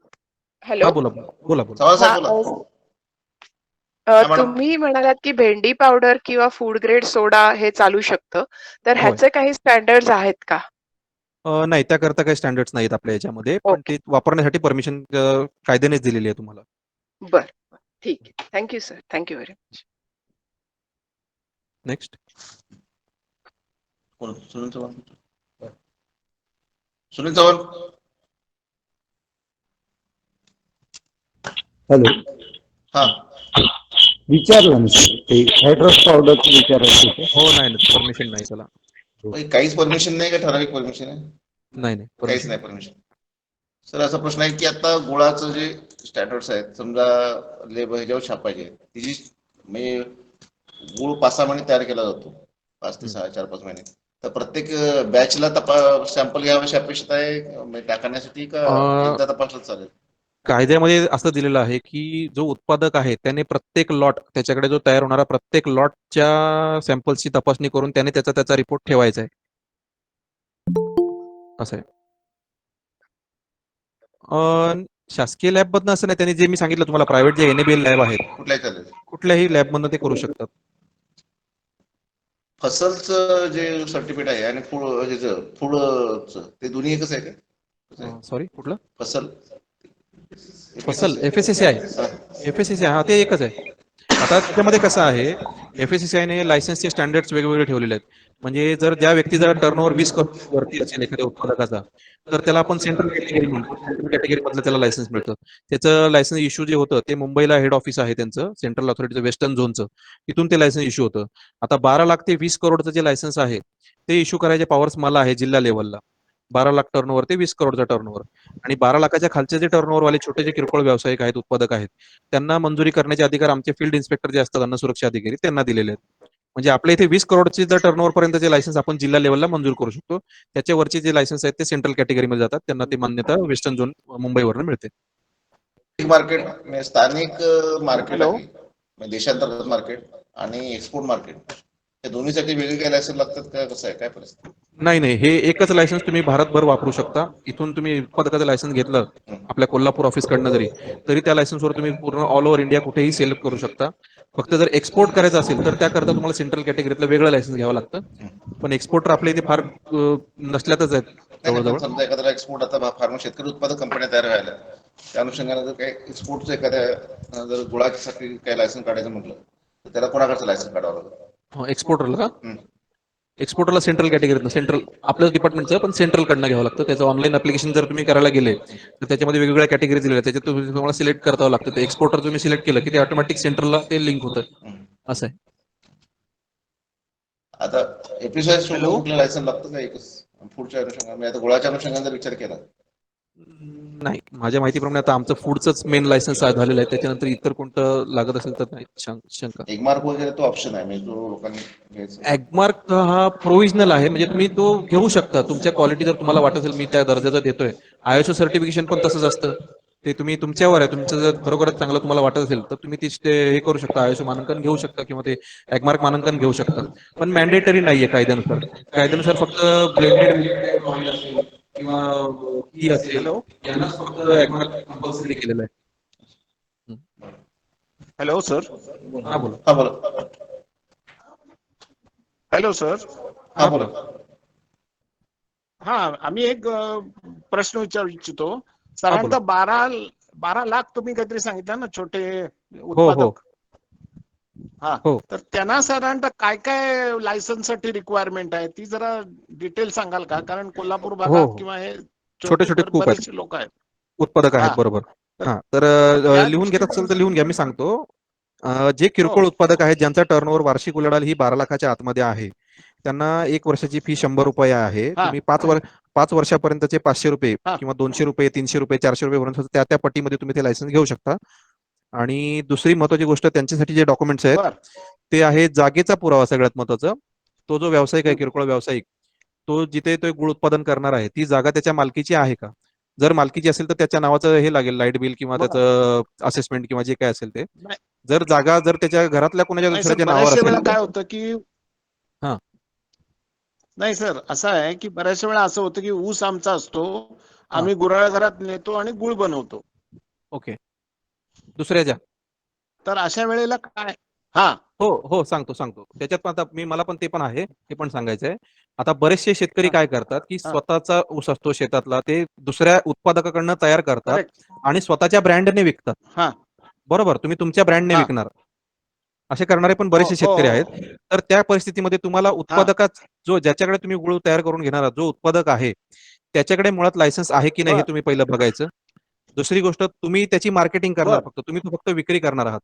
S3: हॅलो?
S2: हां, बोला, बोला. बोला, बोला.
S1: चव्हाण साहेब
S3: हां,
S1: बोला. काय मॅडम?
S3: तुम्ही म्हणालात की भेंडी पावडर किंवा फूड ग्रेड सोडा हे चालू शकतं. तर
S2: होय.
S3: ह्याचे काही स्टँडर्ड्स आहेत का?
S2: नाही, त्याकरता काही स्टँडर्ड्स नाहीत आपल्या ह्याच्यामध्ये. पण
S3: ओके.
S2: ते वापरण्यासाठी परमिशन कायद्यानेच दिलेली आहे तुम्हाला.
S3: बरं, बरं. ठीक आहे. Thank you sir. Thank you very much.
S2: Next.
S1: कोण? सुनील चव्हाण. सुनील चव्हाण.
S5: हॅलो,
S1: हां.
S5: विचारलं ना सर, ते हॅड्रॉस पावडरचं विचारायचं होतं.
S2: हो, नाही, परमिशन नाही त्याला.
S1: काहीच परमिशन नाही का? ठराविक परमिशन आहे?
S2: नाही,
S1: काहीच
S2: परमिशन
S1: नाही
S2: नाही.
S1: परमिशन. सर असा प्रश्न आहे की आता गुळाचं जे स्टँडर्ड्स आहेत, समजा लेबर ह्याच्यावर छापायचे, तिची म्हणजे गुळ 5-6 महिने तयार केला जातो. 5 ते 6, 4-5 महिने. तर प्रत्येक बॅचला सॅम्पल घ्यावं अशी अपेक्षित आहे म्हणजे टाकण्यासाठी, का
S2: अ,
S1: एकदा तपासलं चालेल?
S2: कायद्यामध्ये असं दिलेलं आहे की जो उत्पादक आहे त्याने प्रत्येक लॉट, त्याच्याकडे जो तयार होणारा प्रत्येक लॉटच्या सॅम्पल्सची तपासणी करून त्याने त्याचा रिपोर्ट ठेवायचा आहे. असं आहे. शासकीय लॅबमधनं असं नाही, त्यांनी जे मी सांगितलं तुम्हाला प्रायव्हेट जे NABL लॅब आहेत,
S1: कुठल्याही चालेल.
S2: कुठल्याही लॅबमधनं ते करू शकतात.
S1: फसलचं जे सर्टिफिकेट आहे आणि फूडचं ते दोन्ही एकच आहे का? कसं आहे?
S2: सॉरी, कुठलं?
S1: फसल
S2: फसल
S1: FSSAI.
S2: FSSAI.
S1: हां.
S2: FSSAI हा ते एकच आहे. आता त्याच्यामध्ये कसं आहे, FSSAIने लायसन्सचे स्टँडर्ड्स वेगवेगळे ठेवलेले आहेत. म्हणजे जर ज्या व्यक्तीचा टर्नओव्हर 20 करोड वरती असेल एखाद्या उत्पादकाचा, तर त्याला आपण सेंट्रल कॅटेगरी म्हणतो. सेंट्रल कॅटेगरीमधलं त्याला लायसन्स मिळतं. त्याचं लायसन्स इश्यू जे होतं ते मुंबईला हेड ऑफिस आहे त्यांचं, सेंट्रल अथॉरिटीचं वेस्टर्न झोनचं. तिथून ते लायसन्स इश्यू होतं. आता 12 लाख ते 20 करोडचं जे लायसन्स आहे, ते इश्यू करायचे पॉवर्स मला आहे जिल्हा लेव्हलला. 12 लाख टर्नओव्हर ते 20 करोडचा टर्नओव्हर. आणि 12 लाखाच्या खालचे जे टर्नओव्हरवाले छोटे जे किरकोळ व्यावसायिक आहेत, उत्पादक आहेत, त्यांना मंजुरी करण्याचे अधिकार आमचे फील्ड इन्स्पेक्टर जे असतात, अन्न सुरक्षा अधिकारी, त्यांना दिलेले आहेत. म्हणजे आपल्या इथे 20 करोडचे जर टर्नओव्हर पर्यंतचे लायसन्स आपण जिल्हा लेवलला मंजूर करू शकतो. त्याच्यावरचे जे लायसन्स आहेत ते सेंट्रल कॅटेगरीमध्ये जातात. त्यांना ती मान्यता वेस्टर्न झोन मुंबईवरून मिळते.
S1: मार्केट म्हणजे स्थानिक मार्केट
S3: हॅलो?
S1: आहे, म्हणजे देशांतर्गत मार्केट आणि एक्सपोर्ट मार्केट, या दोन्हीसाठी वेगळे काही लायसन्स लागतात का? कसं आहे, काय परिस्थिती?
S2: नाही, नाही. हे एकच लायसन्स तुम्ही भारतभर वापरू शकता. इथून तुम्ही उत्पादकाचं लायसन्स घेतलं आपल्या कोल्हापूर ऑफिसकडनं तरी त्या लायसन्सवर तुम्ही पूर्ण ऑल ओव्हर इंडिया कुठेही सेल करू शकता. फक्त जर एक्सपोर्ट करायचं असेल तर त्याकरता तुम्हाला सेंट्रल कॅटेगरीतलं वेगळं लायसन्स घ्यावं लागतं. पण एक्सपोर्टर आपल्या इथे फार नसल्यातच आहेत
S1: नाही नाही, पण
S2: जवळजवळ.
S1: समजा एखाद्याला एक्सपोर्ट, आता फार्म शेतकरी उत्पादक कंपन्या तयार व्हायला, त्या अनुषंगाने जर काही एक्सपोर्टचं एखाद्या जर गुळासाठी काही लायसन्स काढायचं म्हटलं, तर त्याला कोणाकडचं लायसन्स काढावं लागतं?
S2: एक्सपोर्टरला का?
S1: हं.
S2: एक्सपोर्टरला सेंट्रल कॅटेगरीतनं, सेंट्रल आपल्याच डिपार्टमेंटचं पण सेंट्रलकडनं घ्यावं लागतं. त्याचं ऑनलाईन ऍप्लिकेशन जर तुम्ही करायला गेले तर त्याच्यामध्ये वेगवेगळ्या कॅटेगरी दिलेल्या आहेत. त्याच्यात तुम्हाला सिलेक्ट करावं लागतं. ते एक्सपोर्टर तुम्ही सिलेक्ट केलं की ते ऑटोमॅटिक सेंट्रलला ते लिंक होतं.
S1: हं.
S2: असं आहे.
S1: आता एपीसीआय सोडून
S2: हॅलो.
S1: कुठलं लायसन्स लागतं का? एकच पुढच्या अनुषंगाने, म्हणजे आता गुळाच्या अनुषंगाने जर विचार केला?
S2: नाही, माझ्या माहितीप्रमाणे आता आमचं फूडचंच मेन लायसन्स झालेलं आहे. त्याच्यानंतर इतर कोणतं लागत असेल तर नाही शंका.
S1: एगमार्क वगैरे तो ऑप्शन आहे, म्हणजे तो लोकांनी घ्यायचा.
S2: ॲग्मार्क हा प्रोव्हिजनल आहे, म्हणजे तुम्ही तो घेऊ शकता. तुमच्या क्वालिटी जर तुम्हाला वाटत असेल मी त्या दर्जाचा देतोय. ISO सर्टिफिकेशन पण तसंच असतं. ते तुम्ही तुमच्यावर आहे. तुमचं जर खरोखरच चांगलं तुम्हाला वाटत असेल तर तुम्ही हे करू शकता, आयएसओ मानांकन घेऊ शकता किंवा ते ॲग्मार्क मानांकन घेऊ शकता. पण मॅन्डेटरी नाहीये कायद्यानुसार. कायद्यानुसार फक्त ब्लेंडेड ऑइल असेल किंवा टी असेल
S4: हॅलो
S2: यांनाच फक्त ॲग्मार्क कंपल्सरी केलेलं आहे.
S4: Hello sir.
S2: हा बोला.
S1: हा बोला.
S4: Hello sir.
S1: हा बोला.
S4: हा आम्ही एक प्रश्न विचारू इच्छितो.
S2: बोला.
S4: साधारणतः 12 लाख तुम्ही काहीतरी सांगितलं ना छोटे
S2: हो.
S4: उत्पादक. हा
S2: हो.
S4: तर त्यांना साधारणतः काय काय लायसन्स साठी रिक्वायरमेंट आहे ती जरा डिटेल सांगाल का? कारण कोल्हापूर भागात
S2: हो.
S4: किंवा हे
S2: छोटे खूप आहेत.
S4: बरेचसे लोक आहेत.
S2: उत्पादक आहेत,
S4: हा
S2: बरोबर.
S4: तर
S2: हा तर
S4: त्या
S2: लिहून घेत असेल तर लिहून घ्या, मी सांगतो. जे
S4: हो
S2: किरकोळ उत्पादक आहेत ज्यांचा टर्नओव्हर वार्षिक उलाढाल ही 12 लाखाच्या आतमध्ये आहे, त्यांना 1 वर्षाची फी 100 रुपये आहे.
S4: हा
S2: तुम्ही 5 वर्षापर्यंतचे 500 रुपये
S4: हा
S2: किंवा 200 रुपये, 300 रुपये, 400 रुपये पर्यंत त्या पट्टीमध्ये तुम्ही ते लायसन्स घेऊ शकता. आणि दुसरी महत्वाची गोष्ट त्यांच्यासाठी जे डॉक्युमेंट्स आहेत
S4: बर
S2: ते आहे जागेचा पुरावा. सगळ्यात महत्वाचं, तो जो व्यावसायिक आहे,
S4: हं,
S2: किरकोळ व्यावसायिक, तो जिथे तो गुळ उत्पादन करणार आहे ती जागा त्याच्या मालकीची आहे का? जर मालकीची असेल तर त्याच्या नावाचं हे लागेल, लाईट बिल किंवा
S4: बर
S2: त्याचं असेसमेंट किंवा जे काय असेल ते.
S4: नाही
S2: जर जागा जर त्याच्या घरातल्या कोणाच्या
S4: नाही सर,
S2: दुसऱ्याच्या नावावर
S4: बऱ्याचशा
S2: असेल.
S4: वेळा काय होतं की
S2: हा.
S4: नाही सर, असं आहे की बऱ्याचशा वेळा असं होतं की ऊस आमचा असतो,
S2: हा.
S4: आम्ही गुराळ घरात नेतो आणि गुळ बनवतो.
S2: ओके. दुसऱ्याच्या.
S4: तर अशा वेळेला काय? हा
S2: हो, सांगतो. त्याच्यात पण आता मला पण ते पण आहे, ते पण सांगायचं आहे. आता बरेचसे शेतकरी
S4: हा
S2: काय करतात की
S4: हा
S2: स्वतःचा ऊस असतो शेतातला, ते दुसऱ्या उत्पादकाकडनं तयार करतात
S4: करेक्ट.
S2: आणि स्वतःच्या ब्रँडने विकतात.
S4: हा
S2: बरोबर, तुम्ही तुमच्या ब्रँडने
S4: हा
S2: विकणार. असे करणारे पण
S4: हो
S2: बरेचसे
S4: हो
S2: शेतकरी आहेत.
S4: हो
S2: तर त्या परिस्थितीमध्ये तुम्हाला
S4: हा
S2: उत्पादकाच ज्याच्याकडे तुम्ही गुळ तयार करून घेणार आहात, जो उत्पादक आहे त्याच्याकडे मुळात लायसन्स आहे की नाही हे
S4: बर
S2: तुम्ही पहिलं बघायचं. दुसरी गोष्ट, तुम्ही त्याची मार्केटिंग करणार,
S4: बर
S2: तुम्ही तो फक्त विक्री करणार आहात.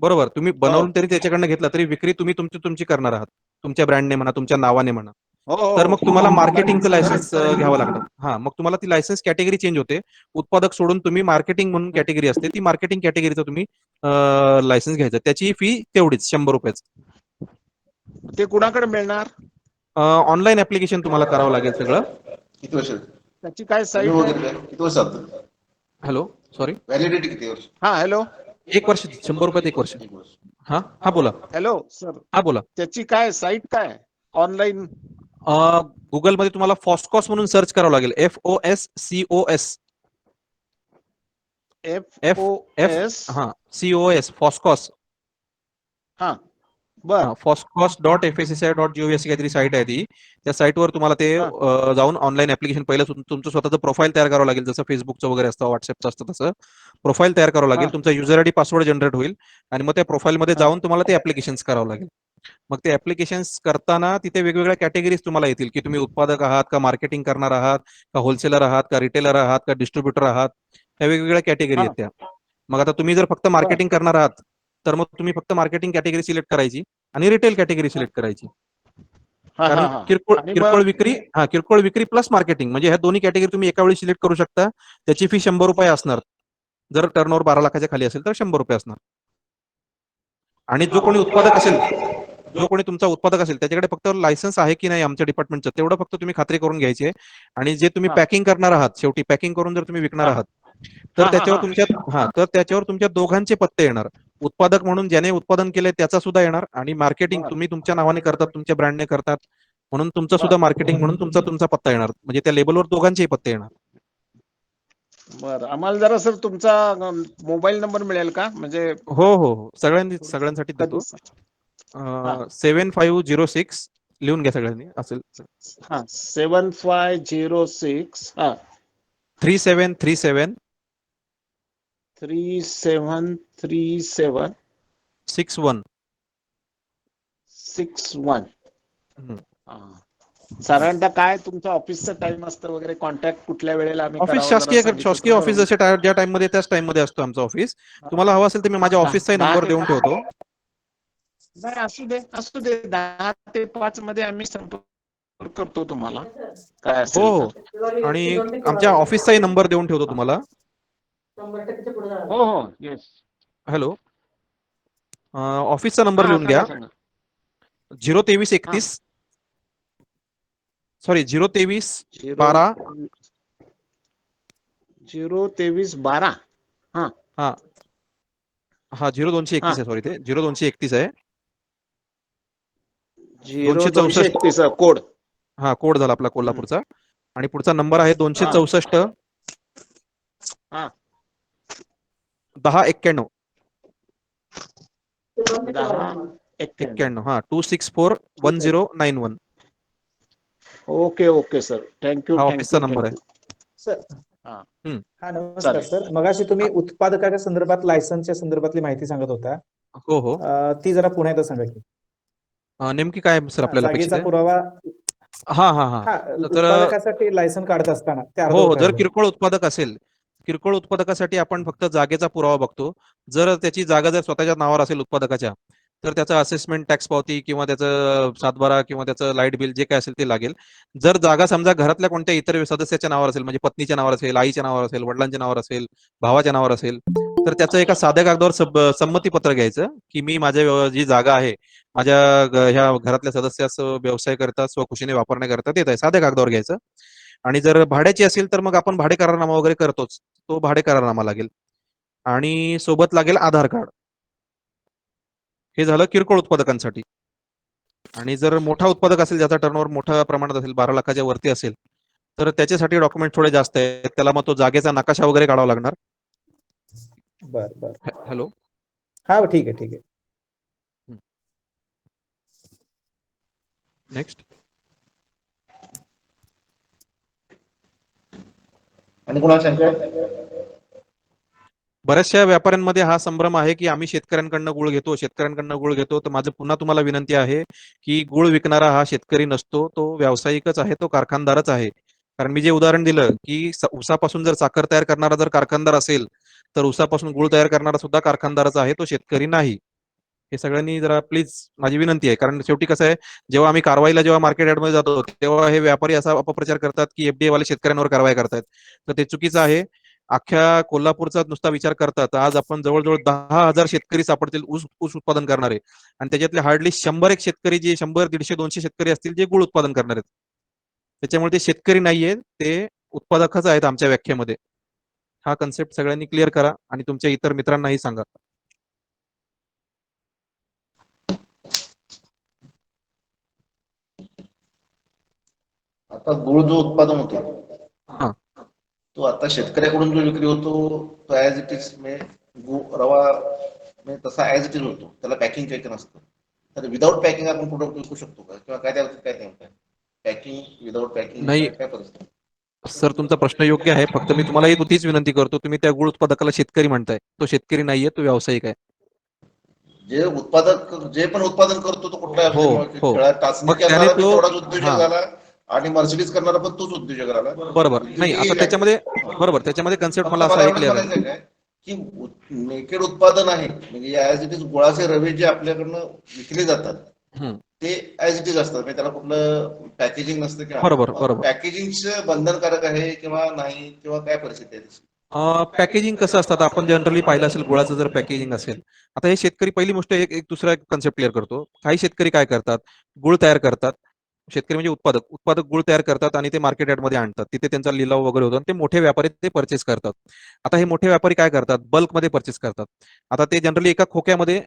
S2: बरोबर, तुम्ही
S4: हो
S2: बनवून तरी त्याच्याकडनं घेतला तरी विक्री तुम्ही तुमची करणार आहात, तुमच्या ब्रँडने म्हणा, तुमच्या नावाने म्हणा.
S4: हो हो
S2: तर
S4: हो.
S2: मग तुम्हाला मार्केटिंगचं लायसन्स
S4: करेक्ट करेक्ट.
S2: घ्यावं लागणार. हा, मग तुम्हाला ती लायसन्स कॅटेगरी चेंज होते. उत्पादक सोडून तुम्ही मार्केटिंग म्हणून कॅटेगरी असते, ती मार्केटिंग कॅटेगरीचं तुम्ही लायसन्स घ्यायचं. त्याची फी तेवढीच 100 रुपयेच.
S4: ते कुणाकडे मिळणार?
S2: ऑनलाईन ऍप्लिकेशन तुम्हाला करावं लागेल सगळं.
S1: किती वर्ष
S4: त्याची काय
S1: रिन्यू
S4: साईट आहे?
S1: वगैरे काय? किती वर्ष चालतं?
S2: Hello, sorry.
S1: व्हॅलिडिटी किती वर्ष?
S4: हा हॅलो
S2: 1 वर्ष, 100 रुपयात 1 वर्ष.
S1: 1 वर्ष.
S2: हा बोला.
S4: हॅलो सर,
S2: हा बोला.
S4: त्याची काय साईट काय ऑनलाईन?
S2: गुगलमध्ये तुम्हाला फॉस्कॉस म्हणून सर्च करावं लागेल. FOSCOS.
S4: FOS.
S2: COS, फॉस्कॉस.
S4: हा बर
S2: foscos.fsci.gov अशी काहीतरी साईट आहे ती. त्या साईटवर तुम्हाला ते
S4: हा
S2: जाऊन ऑनलाईन ऍप्लिकेशन पहिलं तुमचं स्वतःचं प्रोफाईल तयार करावं लागेल, जसं फेसबुकचं वगैरे असतं, व्हॉट्सअपचं असतं तसं प्रोफाईल तयार करावं
S4: हा
S2: लागेल. तुमचा युजर आयडी पासवर्ड जनरेट होईल आणि मग त्या प्रोफाईलमध्ये
S4: हा
S2: जाऊन तुम्हाला ते ऍप्लिकेशन करावं लागेल. मग ते ऍप्लिकेशन करताना तिथे वेगवेगळ्या कॅटेगरीज तुम्हाला येतील की तुम्ही उत्पादक आहात का, मार्केटिंग करणार आहात का, होलसेलर आहात का, रिटेलर आहात का, डिस्ट्रीब्युटर आहात. ह्या वेगवेगळ्या कॅटेगरी आहेत
S4: हा
S2: त्या. मग आता तुम्ही जर फक्त
S4: बर
S2: मार्केटिंग करणार आहात तर मग तुम्ही फक्त मार्केटिंग कॅटेगरी सिलेक्ट करायची आणि रिटेल कॅटेगरी
S4: हा
S2: सिलेक्ट करायची.
S4: हा
S2: कारण
S4: हा
S2: किरकोळ
S4: आणि
S2: किरकोळ
S4: मग
S2: विक्री किरकोळ विक्री प्लस मार्केटिंग म्हणजे ह्या दोन्ही कॅटेगरी तुम्ही एका वेळी सिलेक्ट करू शकता. त्याची फी 100 रुपये असणार. जर टर्नओव्हर 12 लाखाच्या खाली असेल तर 100 रुपये असणार. आणि जो कोणी उत्पादक असेल, जो कोणी तुमचा उत्पादक असेल त्याच्याकडे फक्त लायसन्स आहे की नाही आमच्या डिपार्टमेंटचं तेवढं फक्त तुम्ही खात्री करून घ्यायची आहे. आणि जे तुम्ही
S4: हा
S2: पॅकिंग करणार आहात, शेवटी पॅकिंग करून जर तुम्ही विकणार
S4: हा
S2: आहात तर
S4: हा हा
S2: त्याच्यावर तुमच्या दोघांचे पत्ते येणार. उत्पादक म्हणून ज्याने उत्पादन केलंय त्याचा सुद्धा येणार आणि मार्केटिंग
S4: बर
S2: तुम्ही तुमच्या नावाने करतात, तुमच्या ब्रँडने करतात म्हणून तुमचा
S4: बर
S2: सुद्धा मार्केटिंग म्हणून तुमचा पत्ता येणार. म्हणजे त्या लेबलवर दोघांचेही पत्ते येणार.
S4: बर. आम्हाला जरा सर तुमचा मोबाईल नंबर मिळेल का? म्हणजे
S2: हो, सगळ्यांसाठी
S4: कधी
S2: देतो.
S4: हा
S2: 7506 लिहून घ्या सगळ्यांनी असेल.
S4: हा 7506 हा
S2: 3737
S4: 3737
S2: 61.
S4: 61. साधारणतः काय तुमचं ऑफिसचं टाइम असतं वगैरे, कॉन्टॅक्ट कुठल्या वेळेला आम्ही
S2: ऑफिस
S4: करावं जरा
S2: शासकीय
S4: सांगितलं
S2: शासकीय
S4: तर बरं
S2: ऑफिस
S4: होईल.
S2: जसे ज्या टाइम मध्ये त्याच टाइम मध्ये असतो आमचं ऑफिस. तुम्हाला हवं असेल तर मी माझ्या ऑफिसचाही
S4: 10
S2: नंबर
S4: ते
S2: देऊन
S4: 5
S2: ठेवतो.
S4: नाही असू दे 10 ते 5 मध्ये आम्ही संपर्क करतो तुम्हाला काय असेल
S2: हो.
S4: तर.
S2: आणि आमच्या ऑफिसचाही नंबर देऊन ठेवतो तुम्हाला.
S4: हो येस.
S2: हॅलो, ऑफिसचा नंबर
S4: हा
S2: लिहून घ्या.
S4: सांगा
S2: 02331 सॉरी 023 12
S4: 02312.
S2: हा हा 0231
S4: हा
S2: आहे, सॉरी ते 0231 आहे. 264
S4: 0231 कोड.
S2: हा कोड झाला आपला कोल्हापूरचा. आणि पुढचा नंबर आहे 264
S4: हा
S2: 1091.
S4: 1091.
S2: हा 2641091.
S4: ओके ओके सर, थँक्यू
S2: हा ऑफिसचा
S4: थँक्यू
S2: नंबर आहे.
S4: थँक्यू.
S6: सर
S4: हा
S2: हम्म.
S6: हा नमस्कार
S4: चालेल.
S6: सर. मगाशी तुम्ही उत्पादकाच्या संदर्भात लायसन्सच्या संदर्भातली माहिती सांगत होता.
S2: हो हो.
S6: ती जरा पुन्हा एकदा सांगा की.
S2: नेमकी काय सर आपल्याला अपेक्षित
S6: जागेचा
S2: आहे?
S6: पुरावा.
S2: हा हा हा
S6: हा
S2: तर
S6: उत्पादकासाठी लायसन काढत असताना ते
S2: हो हो,
S6: अर्धवट
S2: जर
S6: राहिलं.
S2: किरकोळ उत्पादक असेल, किरकोळ उत्पादकासाठी आपण फक्त जागेचा पुरावा बघतो. जर त्याची जागा जर स्वतःच्या नावावर असेल उत्पादकाच्या, तर त्याचं असेसमेंट टॅक्स पावती किंवा त्याचं सातबारा किंवा त्याचं लाईट बिल जे काय असेल ते लागेल. जर जागा समजा घरातल्या कोणत्या इतर सदस्याच्या नावावर असेल, म्हणजे पत्नीच्या नावावर असेल, आईच्या नावावर असेल, वडिलांच्या नावावर असेल, भावाच्या नावावर असेल, तर त्याचं एका साध्या कागदावर संमती पत्र घ्यायचं की मी माझ्या जी जागा आहे माझ्या ह्या घरातल्या सदस्यास व्यवसाय करता स्वखुशीने वापरण्याकरता देत आहे, साध्या कागदावर घ्यायचं. आणि जर भाड्याची असेल तर मग आपण भाडे करारनामा वगैरे करतोच, तो भाडे करारनामा लागेल. आणि सोबत लागेल आधार कार्ड. हे झालं किरकोळ उत्पादकांसाठी. आणि जर मोठा उत्पादक असेल, ज्याचा टर्नओव्हर मोठ्या प्रमाणात असेल, 12 लाखाच्या वरती असेल, तर त्याच्यासाठी डॉक्युमेंट थोडे जास्त आहेत. त्याला मग तो जागेचा नकाशा वगैरे काढावा लागणार.
S6: बर बर.
S2: हॅलो.
S6: हा ठीक आहे ठीक आहे.
S2: नेक्स्ट.
S1: आणि कोणाला शंका आहे?
S2: बऱ्याचशा व्यापाऱ्यांमध्ये हा संभ्रम आहे की आम्ही शेतकऱ्यांकडनं गुळ घेतो. तर माझं पुन्हा तुम्हाला विनंती आहे की गुळ विकणारा हा शेतकरी नसतो, तो व्यावसायिकच आहे, तो कारखानदारच आहे. कारण मी जे उदाहरण दिलं की ऊसापासून जर साखर तयार करणारा जर कारखानदार असेल, तर ऊसापासून गुळ तयार करणारा सुद्धा कारखानदारच आहे, तो शेतकरी नाही. हे सगळ्यांनी जरा प्लीज माझी विनंती आहे. कारण शेवटी कसं आहे, जेव्हा आम्ही कारवाईला जेव्हा मार्केट यार्डमध्ये जातो, तेव्हा हे व्यापारी असा अपप्रचार करतात की एफडीए वाले शेतकऱ्यांवर कारवाई करतात. तर ते चुकीचं आहे. अख्ख्या कोल्हापूरचा नुसता विचार करतात आज आपण जवळजवळ 10,000 शेतकरी सापडतील ऊस ऊस उत्पादन करणारे. आणि त्याच्यातले हार्डली 100 एक शेतकरी, जे 100, 150, 200 शेतकरी असतील जे गुळ उत्पादन करणार आहेत. त्याच्यामुळे ते शेतकरी नाहीये, ते उत्पादकच आहेत आमच्या व्याख्येमध्ये. हा कन्सेप्ट सगळ्यांनी क्लिअर करा आणि तुमच्या इतर मित्रांनाही सांगा.
S1: आता गुळ जो उत्पादन होतो,
S2: हा.
S1: तो आता शेतकऱ्याकडून जो विक्री होतो, तो ऍज इट इज रवा तसा ऍज इट इज होतो, त्याला पॅकिंग काही नसतं. तर विदाऊट पॅकिंग आपण प्रोडक्ट विकू शकतो का, किंवा काय त्यावरती काय नेमकं पॅकिंग विदाऊट पॅकिंग
S2: नाही.
S1: काय परिस्थिती?
S2: सर तुमचा प्रश्न योग्य आहे, फक्त मी तुम्हाला तीच विनंती करतो, तुम्ही त्या गुळ उत्पादकाला शेतकरी म्हणताय, तो शेतकरी नाहीये, तो व्यावसायिक आहे.
S1: जे उत्पादक जे पण उत्पादन करतो तो कुठला
S2: हो हो.
S1: खेळात टाचणी
S2: मग त्याने
S1: करणारा बी
S2: तो
S1: तेवढाच उद्योजक
S2: हा
S1: झाला आणि मर्सिडीज करणारा पण तोच उद्योजक झाला.
S2: बरोबर. नाही आता त्याच्यामध्ये बरोबर, त्याच्यामध्ये कन्सेप्ट मला
S1: फक्त
S2: असा
S1: मला
S2: हे
S1: एवढंच
S2: क्लिअर आहे.
S1: म्हणायचं काय की नेकेड उत्पादन आहे, म्हणजे ऍज इट इज गुळाचे रवे जे आपल्याकडनं विकले जातात
S2: हम्म.
S1: ते ऍज इट इज असतात, म्हणजे त्याला कुठलं पॅकेजिंग नसतं किंवा
S2: बरोबर बरोबर.
S1: पॅकेजिंगचं बंधनकारक आहे किंवा नाही, किंवा काय परिस्थिती आहे त्याची?
S2: पॅकेजिंग कसं असतात, आपण जनरली पाहिलं असेल, गुळाचं जर पॅकेजिंग असेल, आता हे शेतकरी, पहिली गोष्ट एक दुसरा कन्सेप्ट क्लिअर करतो. काही शेतकरी काय करतात, गुळ तयार करतात. शेतकरी म्हणजे उत्पादक गुळ तयार करतात आणि ते मार्केट यार्डमध्ये आणतात, तिथे त्यांचा लिलाव वगैरे होतो आणि ते मोठे व्यापारी ते परचेस करतात. आता हे मोठे व्यापारी काय करतात, बल्कमध्ये परचेस करतात. आता ते जनरली एका खोक्यामध्ये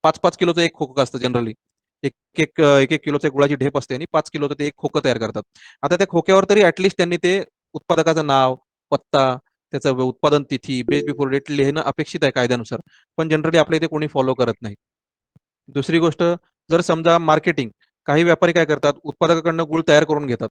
S2: 5-5 किलोचं एक खोकं असतं जनरली. एक किलोच्या गुळाची ढेप असते आणि 5 किलोचं ते एक खोकं तयार करतात. आता त्या खोक्यावर तरी ऍटलिस्ट त्यांनी ते उत्पादकाचं नाव, पत्ता, त्याचं उत्पादन तिथी, बेस बिफोर डेट लिहिणं अपेक्षित आहे कायद्यानुसार. पण जनरली आपल्या इथे कोणी फॉलो करत नाही. दुसरी गोष्ट, जर समजा मार्केटिंग, काही व्यापारी काय करतात, उत्पादकाकडनं गुळ तयार करून घेतात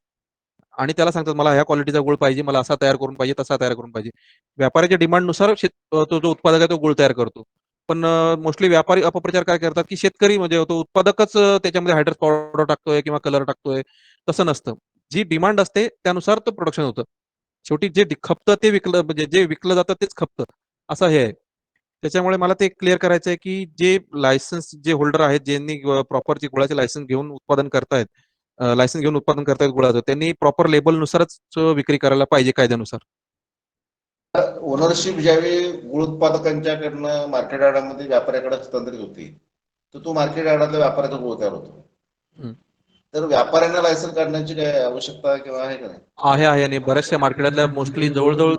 S2: आणि त्याला सांगतात मला ह्या क्वालिटीचा गुळ पाहिजे, मला असा तयार करून पाहिजे, तसा तयार करून पाहिजे. व्यापाऱ्याच्या डिमांडनुसार तो जो उत्पादक आहे तो गुळ तयार करतो. पण मोस्टली व्यापारी अपप्रचार काय करतात की शेतकरी म्हणजे तो उत्पादकच त्याच्यामध्ये हायड्रस पावडर टाकतोय किंवा कलर टाकतोय. तसं नसतं. जी डिमांड असते त्यानुसार तो प्रोडक्शन होतं. शेवटी जे खपतं ते विकलं, म्हणजे जे विकलं जातं तेच खपतं, असं हे आहे. त्याच्यामुळे मला ते क्लिअर करायचं आहे की जे लायसन्स जे होल्डर आहेत, ज्यांनी प्रॉपर जे गुळाचे लायसन्स घेऊन उत्पादन करतायत, गुळाचं, त्यांनी प्रॉपर लेबलनुसारच विक्री करायला पाहिजे कायद्यानुसार.
S1: ओनरशिप ज्यावेळी गुळ उत्पादकांच्याकडनं मार्केट यार्डामध्ये व्यापाऱ्याकडे हस्तांतरित होते, तर तो मार्केट यार्डातल्या व्यापाऱ्याचा गुळ तयार होतो.
S2: हम्म.
S1: तर व्यापाऱ्यांना लायसन्स काढण्याची काय आवश्यकता किंवा आहे का नाही?
S2: आहे आणि बऱ्याचशा मार्केटातल्या मोस्टली जवळजवळ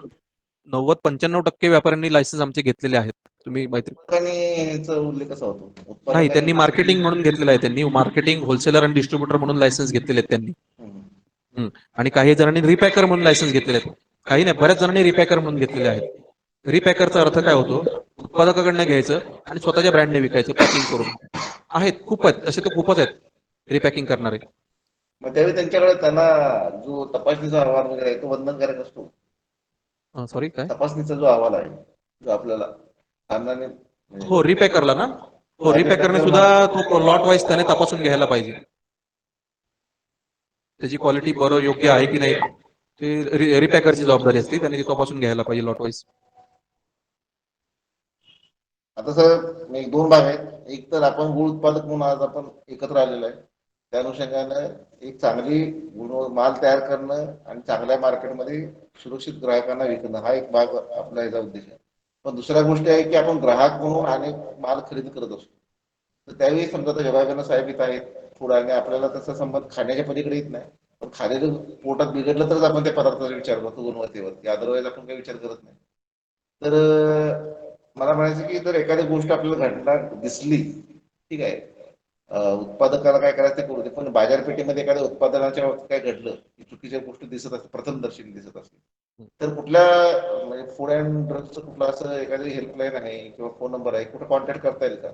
S2: 90-95% व्यापाऱ्यांनी लायसन्स आमचे घेतलेले आहेत. तुम्ही माहिती
S1: उत्पादकांनी याचा उल्लेख कसा होतो
S2: नाही,
S1: उत्पादकांनी
S2: त्यांनी मार्केटिंग म्हणून घेतलेलं आहे. त्यांनी मार्केटिंग, होलसेलर आणि डिस्ट्रीब्युटर म्हणून लायसन्स घेतलेले आहेत त्यांनी.
S1: हम्म.
S2: आणि काही जणांनी रिपॅकर म्हणून लायसन्स घेतलेले आहेत. काही नाही, बऱ्याच जणांनी रिपॅकर म्हणून घेतलेले आहेत. रिपॅकरचा अर्थ काय होतो? उत्पादकाकडनं घ्यायचं आणि स्वतःच्या ब्रँडने विकायचं पॅकिंग करून. आहेत, खूप आहेत तसे, तर खूपच आहेत रिपॅकिंग करणारे.
S1: मग त्यावेळी त्यांच्याकडे त्यांना जो तपासणीचा अहवाल वगैरे आहे तो बंधनकारक असतो.
S2: सॉरी, काय?
S1: तपासणीचा जो अहवाल आहे जो आपल्याला सामनाने
S2: हो, रिपॅकरला ना? हो, रिपॅकरने सुद्धा तो लॉट वाईज त्याने तपासून घ्यायला पाहिजे. त्याची क्वालिटी बरं योग्य आहे की नाही ते रिपॅकरची जबाबदारी असते. त्याने ती तपासून घ्यायला पाहिजे लॉट वाईज.
S1: आता सर एक दोन भाग आहेत. एक तर आपण गुळ उत्पादक म्हणून आज आपण एकत्र आलेलो आहे. त्या अनुषंगानं एक चांगली माल तयार करणं आणि चांगल्या मार्केटमध्ये सुरक्षित ग्राहकांना विकणं हा एक भाग आपला याचा उद्देश आहे. पण दुसऱ्या गोष्टी आहे की आपण ग्राहक म्हणून अनेक माल खरेदी करत असतो. तर त्यावेळी समजा आता योगायोगानं साहेब इथं आहेत पुढे आणि आपल्याला तसा संबंध खाण्याच्या पलीकडे येत नाही. पण खाण्याचं पोटात बिघडलं तरच आपण त्या पदार्थाचा विचार करतो गुणवत्तेवरती. अदरवाईज आपण काही विचार करत नाही. तर मला म्हणायचं की जर एखादी गोष्ट आपल्याला घटना दिसली, ठीक आहे, उत्पादकाला काय करायचं ते करू दे, पण बाजारपेठेमध्ये एखाद्या उत्पादनाच्या बाबतीत काय घडलं की चुकीच्या गोष्टी दिसत असते, प्रथमदर्शनी दिसत असते, तर कुठल्या म्हणजे फूड अँड ड्रग्सचं कुठलं असं एखादी हेल्पलाईन आहे किंवा फोन नंबर आहे, कुठे कॉन्टॅक्ट करता येईल का?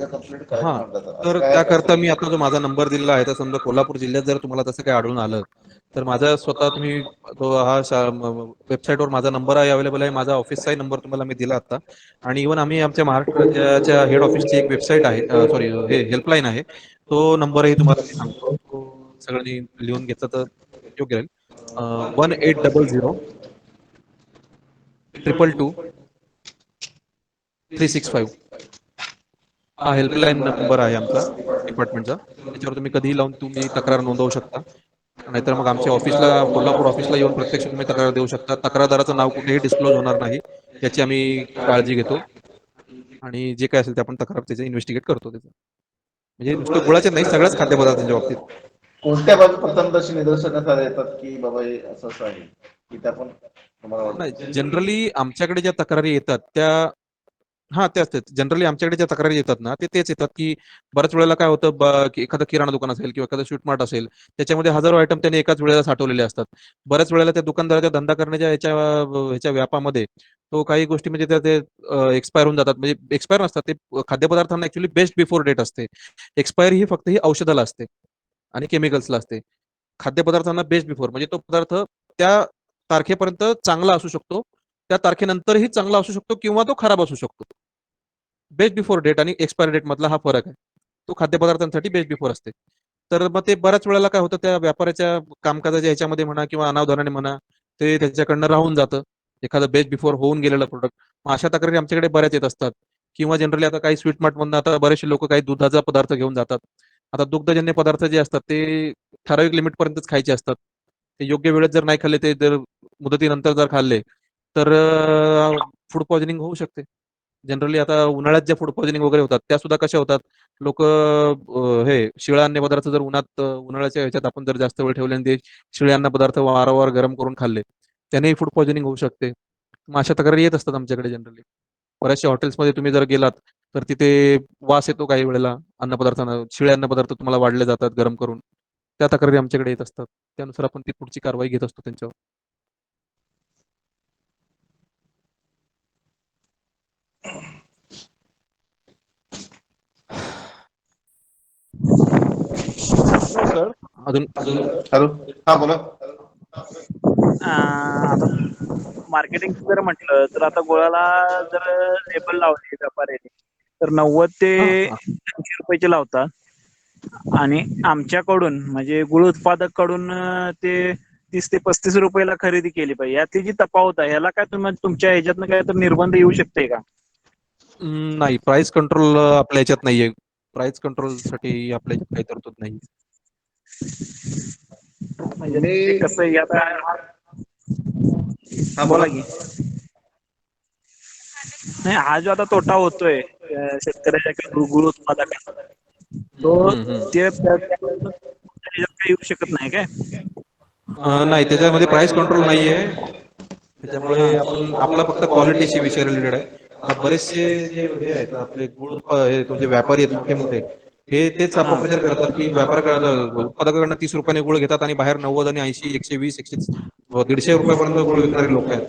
S1: कंप्लीट करायचं
S2: हा,
S1: म्हटलं तर असं
S2: तर
S1: काय
S2: त्याकरता
S1: असेल?
S2: मी आता जो माझा नंबर दिलेला आहे, तर समजा कोल्हापूर जिल्ह्यात जर तुम्हाला तसं काही आढळून आलं तर माझा स्वतः तुम्ही तो हा वेबसाईटवर माझा नंबर आहे, अवेलेबल आहे. माझा ऑफिसचाही नंबर तुम्हाला मी दिला आता. आणि इव्हन आम्ही आमच्या महाराष्ट्र राज्याच्या हेड ऑफिसची एक वेबसाईट आहे, सॉरी, हे हेल्पलाईन आहे. तो नंबरही तुम्हाला मी सांगतो. तो सगळ्यांनी लिहून घेतला तर योग्य राहील. 1800-222-365 हा हेल्पलाईन नंबर आहे आमचा डिपार्टमेंटचा. त्याच्यावर तुम्ही कधीही लावून तुम्ही तक्रार नोंदवू शकता. नाहीतर मग आमच्या ऑफिसला, कोल्हापूर ऑफिसला येऊन प्रत्यक्ष तुम्ही तक्रार देऊ शकता. तक्रारदाराचं नाव कुठेही डिस्क्लोज होणार नाही याची आम्ही काळजी घेतो. आणि जे काय असेल ते आपण तक्रार त्याचं इन्व्हेस्टिगेट करतो त्याचं. म्हणजे नुसतं गुळाचे नाही, सगळ्याच खाद्यपदार्थांच्या बाबतीत.
S1: कोणत्या बाजू प्रथमदर्शी निदर्शनास येतात की बाबा हे असं असं आहे की त्या पण तुम्हाला
S2: नाही,
S1: वाटतं?
S2: जनरली आमच्याकडे ज्या तक्रारी येतात त्या, हा, त्याच जनरली आमच्याकडे ज्या तक्रारी येतात ना, ते तेच येतात की बऱ्याच वेळेला काय होतं, की एखादं किराणा दुकान असेल किंवा एखादं स्वीट मार्ट असेल, त्याच्यामध्ये हजारो आयटम त्यांनी एकाच वेळेला साठवलेले असतात. बऱ्याच वेळेला त्या दुकानदाराच्या धंदा करण्याच्या ह्याच्या व्यापामध्ये तो काही गोष्टी म्हणजे त्या ते एक्सपायर होऊन जातात. म्हणजे एक्सपायर नसतात ते खाद्यपदार्थांना, ऍक्च्युली बेस्ट बिफोर डेट असते. एक्सपायर ही फक्त ही औषधाला असते आणि केमिकल्सला असते. खाद्यपदार्थांना बेस्ट बिफोर म्हणजे तो पदार्थ त्या तारखेपर्यंत चांगला असू शकतो, त्या तारखेनंतरही चांगला असू शकतो किंवा तो खराब असू शकतो. बेस्ट बिफोर डेट आणि एक्सपायरी डेट मधला हा फरक आहे. तो खाद्यपदार्थांसाठी बेस्ट बिफोर असते. तर मग ते बऱ्याच वेळेला काय होतं, त्या व्यापाऱ्याच्या कामकाजाच्या ह्याच्यामध्ये म्हणा किंवा अनावधानाने म्हणा, ते त्याच्याकडनं राहून जातं एखादं बेस्ट बिफोर होऊन गेलेलं प्रोडक्ट. मग अशा तक्रारी आमच्याकडे बऱ्याच येत असतात. किंवा जनरली आता काही स्वीट मार्ट मधून आता बरेचसे लोक काही दुधाचा पदार्थ घेऊन जातात. आता दुग्धजन्य पदार्थ जे असतात ते ठराविक लिमिट पर्यंतच खायचे असतात. ते योग्य वेळेत जर नाही खाल्ले, ते जर मुदतीनंतर जर खाल्ले तर फूड पॉइझनिंग होऊ शकते. जनरली आता उन्हाळ्यात ज्या फूड पॉइझनिंग वगैरे होतात त्या सुद्धा कशा होतात, लोक हे शिळा अन्न पदार्थ जर उन्हात, उन्हाळ्याच्या ह्याच्यात आपण जर जास्त वेळ ठेवले आणि ते शिळे अन्न पदार्थ वारंवार गरम करून खाल्ले, त्यानेही फूड पॉइझनिंग होऊ शकते. मग अशा तक्रारी येत असतात आमच्याकडे जनरली. बऱ्याचशा हॉटेल्समध्ये तुम्ही जर गेलात तर तिथे वास येतो काही वेळेला अन्नपदार्थांना, शिळे अन्नपदार्थ तुम्हाला वाढले जातात गरम करून. त्या तक्रारी आमच्याकडे येत असतात. त्यानुसार आपण ती पुढची कारवाई घेत असतो त्यांच्यावर.
S4: सर
S2: अजून
S1: हॅलो, हा बोला.
S7: आता मार्केटिंग जर म्हटलं तर आता गुळाला जर लेबल लावले व्यापाऱ्याने तर 90 ते
S2: हा हा
S7: 80 रुपयाचे लावतात. आणि आमच्याकडून म्हणजे गुळ उत्पादक कडून ते 30 ते 35 रुपयाला खरेदी केली पाहिजे. यातली जी तफावत आहे याला काय तुम्ही तुमच्या ह्याच्यातनं काय तर निर्बंध येऊ शकते का?
S2: नाही, प्राइस कंट्रोल आपल्या ह्याच्यात नाहीये. प्राइस कंट्रोल साठी आपल्या ह्याच्यात काही तरतूद नाही.
S7: म्हणजे ते
S1: तुम्ही
S7: कसं आहे आता,
S1: हा बोला.
S7: बोला की. नाही, हा जो आता तोटा होतोय शेतकऱ्याच्या किंवा गुळ उत्पादकांना, तो ते काही येऊ शकत नाही काय?
S2: नाही, त्याच्यामध्ये प्राइस कंट्रोल नाहीये. त्याच्यामुळे आपण आपला फक्त क्वालिटीशी विषय रिलेटेड आहे. आता बरेचसे जे हे आहेत आपले गुळ हे तो जे व्यापारी आहेत मोठे मोठे, हे तेच अपप्रचार करतात की उत्पादकाकडनं 30 रुपयाने गुळ घेतात आणि बाहेर 90 आणि 80, 120, 150 रुपयापर्यंत गुळ विकणारे लोक आहेत.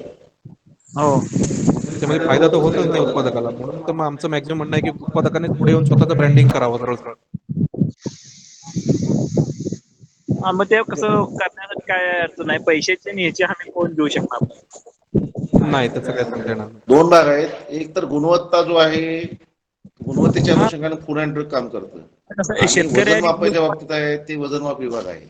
S7: हो.
S2: त्याच्यामध्ये फायदा तर होतच नाही उत्पादकाला. म्हणून तर मग आमचं मॅक्झिमम म्हणणं आहे की उत्पादकानेच पुढे येऊन स्वतःचं ब्रँडिंग करावं सरळ सरळ.
S7: मग ते कसं करण्यासाठी काय अडचण आहे? पैशाची आणि ह्याची हमी कोण देऊ शकणार?
S2: नाही त्याचं काय सांगता येणार नाही.
S1: दोन भाग आहेत. एक तर गुणवत्ता जो आहे, गुणवत्तेच्या अनुषंगाने फूड अँड ड्रग काम करतं.
S7: कसं
S1: आणि
S7: शेतकरी
S1: वजन मापाच्या बाबतीत आहे ते वजनमाप विभाग आहे.